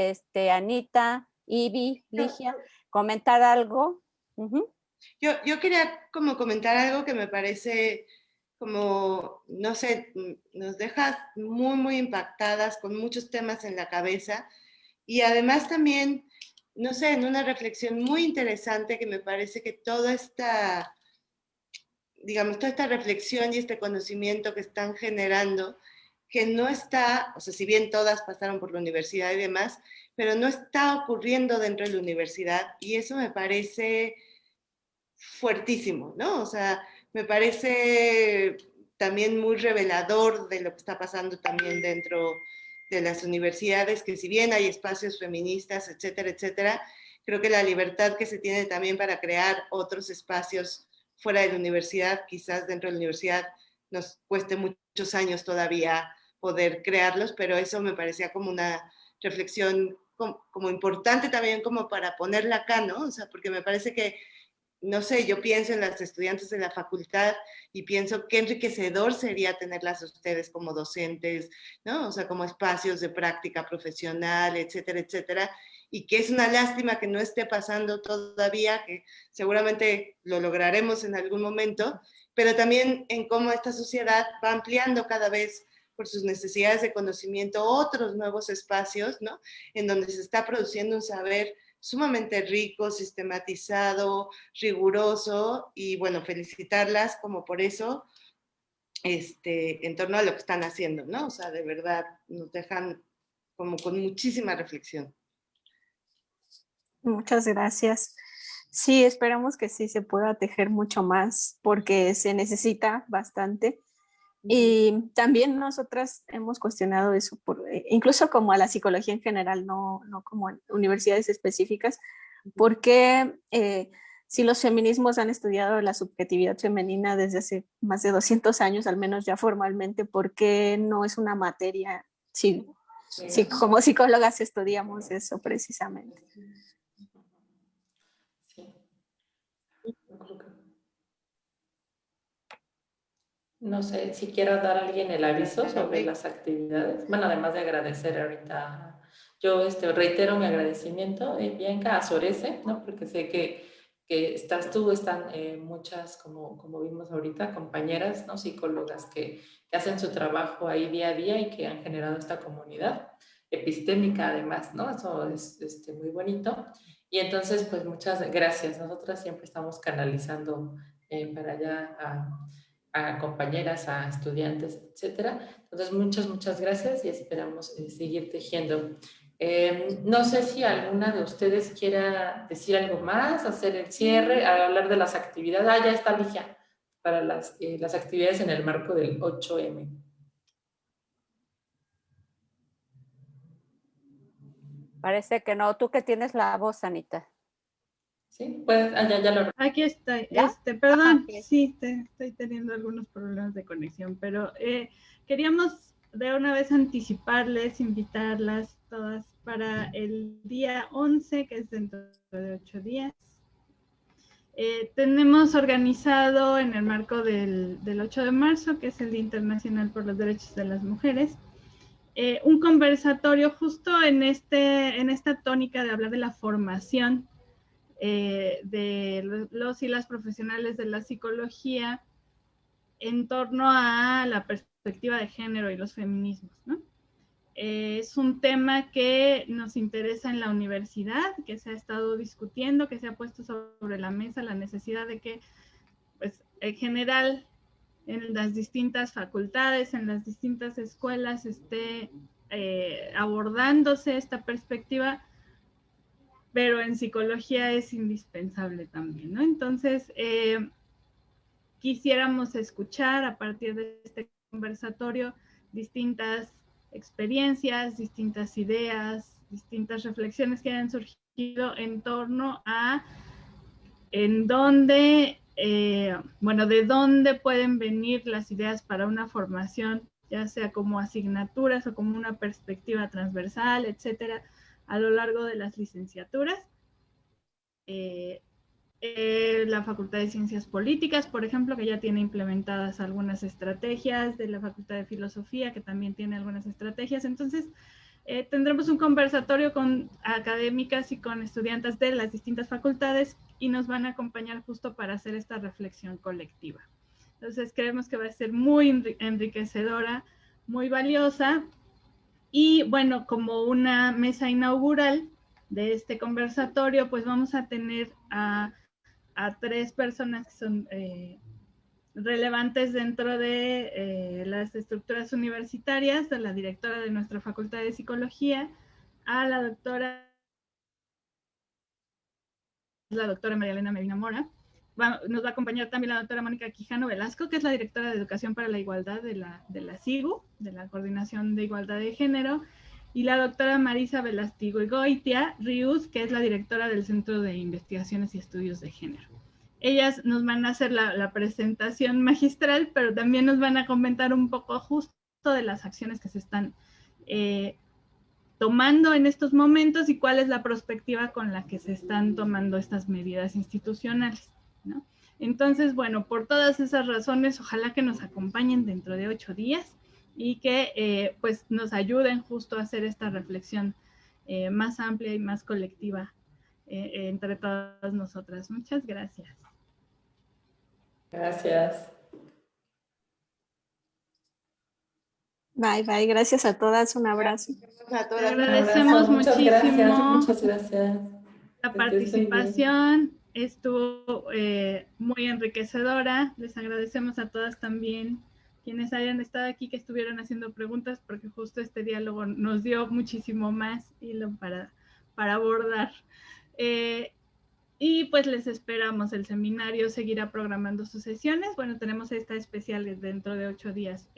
Anita, Ivy, Ligia, comentar algo? Yo quería como comentar algo que me parece como, no sé, nos deja muy, muy impactadas con muchos temas en la cabeza y además también, no sé, en una reflexión muy interesante que me parece que toda esta, digamos, toda esta reflexión y este conocimiento que están generando, que no está, o sea, si bien todas pasaron por la universidad y demás, pero no está ocurriendo dentro de la universidad y eso me parece fuertísimo, ¿no? O sea, me parece también muy revelador de lo que está pasando también dentro de las universidades, que si bien hay espacios feministas, etcétera, etcétera, creo que la libertad que se tiene también para crear otros espacios fuera de la universidad, quizás dentro de la universidad nos cueste muchos años todavía poder crearlos, pero eso me parecía como una reflexión como importante también como para ponerla acá, ¿no? O sea, porque me parece que no sé, yo pienso en las estudiantes de la facultad y pienso qué enriquecedor sería tenerlas a ustedes como docentes, ¿no? O sea, como espacios de práctica profesional, etcétera, etcétera. Y que es una lástima que no esté pasando todavía, que seguramente lo lograremos en algún momento, pero también en cómo esta sociedad va ampliando cada vez por sus necesidades de conocimiento otros nuevos espacios, ¿no? En donde se está produciendo un saber sumamente rico, sistematizado, riguroso y bueno, felicitarlas como por eso en torno a lo que están haciendo, ¿no? O sea, de verdad nos dejan como con muchísima reflexión. Muchas gracias. Sí, esperamos que sí se pueda tejer mucho más porque se necesita bastante. Y también nosotras hemos cuestionado eso, incluso como a la psicología en general, no como en universidades específicas, porque si los feminismos han estudiado la subjetividad femenina desde hace más de 200 años, al menos ya formalmente, ¿por qué no es una materia? Sí, como psicólogas estudiamos eso precisamente. No sé si quiero dar a alguien el aviso sobre las actividades. Bueno, además de agradecer ahorita, yo reitero mi agradecimiento, Bianca, a Sorese, ¿no? Porque sé que estás tú, están muchas, como vimos ahorita, compañeras, ¿no? Psicólogas que hacen su trabajo ahí día a día y que han generado esta comunidad epistémica además, ¿no? Eso es muy bonito. Y entonces, pues muchas gracias. Nosotras siempre estamos canalizando para allá a compañeras, a estudiantes, etcétera. Entonces, muchas gracias y esperamos seguir tejiendo. No sé si alguna de ustedes quiera decir algo más, hacer el cierre, hablar de las actividades. Ah, ya está Ligia, para las actividades en el marco del 8M. Parece que no. Tú que tienes la voz, Anita. Sí, pues, ya lo... Aquí estoy. ¿Ya? Perdón, Okay. sí, estoy teniendo algunos problemas de conexión, pero queríamos de una vez anticiparles, invitarlas todas para el día 11, que es dentro de 8 días. Tenemos organizado en el marco del 8 de marzo, que es el Día Internacional por los Derechos de las Mujeres, un conversatorio justo en esta tónica de hablar de la formación de los y las profesionales de la psicología en torno a la perspectiva de género y los feminismos, ¿no? Es un tema que nos interesa en la universidad, que se ha estado discutiendo, que se ha puesto sobre la mesa la necesidad de que, pues, en general, en las distintas facultades, en las distintas escuelas, esté abordándose esta perspectiva, pero en psicología es indispensable también, ¿no? Entonces, quisiéramos escuchar a partir de este conversatorio distintas experiencias, distintas ideas, distintas reflexiones que hayan surgido en torno a en dónde, bueno, de dónde pueden venir las ideas para una formación, ya sea como asignaturas o como una perspectiva transversal, etcétera, a lo largo de las licenciaturas. La Facultad de Ciencias Políticas, por ejemplo, que ya tiene implementadas algunas estrategias, de la Facultad de Filosofía, que también tiene algunas estrategias. Entonces, tendremos un conversatorio con académicas y con estudiantes de las distintas facultades y nos van a acompañar justo para hacer esta reflexión colectiva. Entonces, creemos que va a ser muy enriquecedora, muy valiosa. Y bueno, como una mesa inaugural de este conversatorio, pues vamos a tener a 3 personas que son relevantes dentro de las estructuras universitarias, a la directora de nuestra Facultad de Psicología, a la doctora María Elena Medina Mora. Nos va a acompañar también la doctora Mónica Quijano Velasco, que es la directora de Educación para la Igualdad de la CIGU, de la Coordinación de Igualdad de Género, y la doctora Marisa Velastigoitia Rius, que es la directora del Centro de Investigaciones y Estudios de Género. Ellas nos van a hacer la presentación magistral, pero también nos van a comentar un poco justo de las acciones que se están tomando en estos momentos y cuál es la perspectiva con la que se están tomando estas medidas institucionales, ¿no? Entonces, bueno, por todas esas razones, ojalá que nos acompañen dentro de 8 días y que pues nos ayuden justo a hacer esta reflexión más amplia y más colectiva entre todas nosotras. Muchas gracias. Gracias. Bye, bye. Gracias a todas. Un abrazo. A todas. Agradecemos muchísimo. Muchas gracias. La participación estuvo muy enriquecedora. Les agradecemos a todas también quienes hayan estado aquí, que estuvieron haciendo preguntas, porque justo este diálogo nos dio muchísimo más hilo para abordar. Y pues les esperamos. El seminario seguirá programando sus sesiones. Bueno, tenemos esta especial dentro de 8 días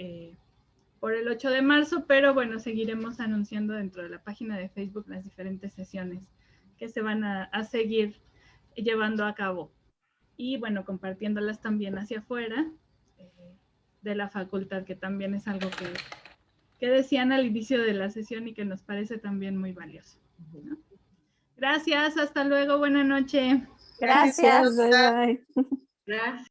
por el 8 de marzo, pero bueno, seguiremos anunciando dentro de la página de Facebook las diferentes sesiones que se van a seguir llevando a cabo. Y bueno, compartiéndolas también hacia afuera de la facultad, que también es algo que decían al inicio de la sesión y que nos parece también muy valioso, ¿no? Gracias, hasta luego, buena noche. Gracias. Bye, bye. Gracias.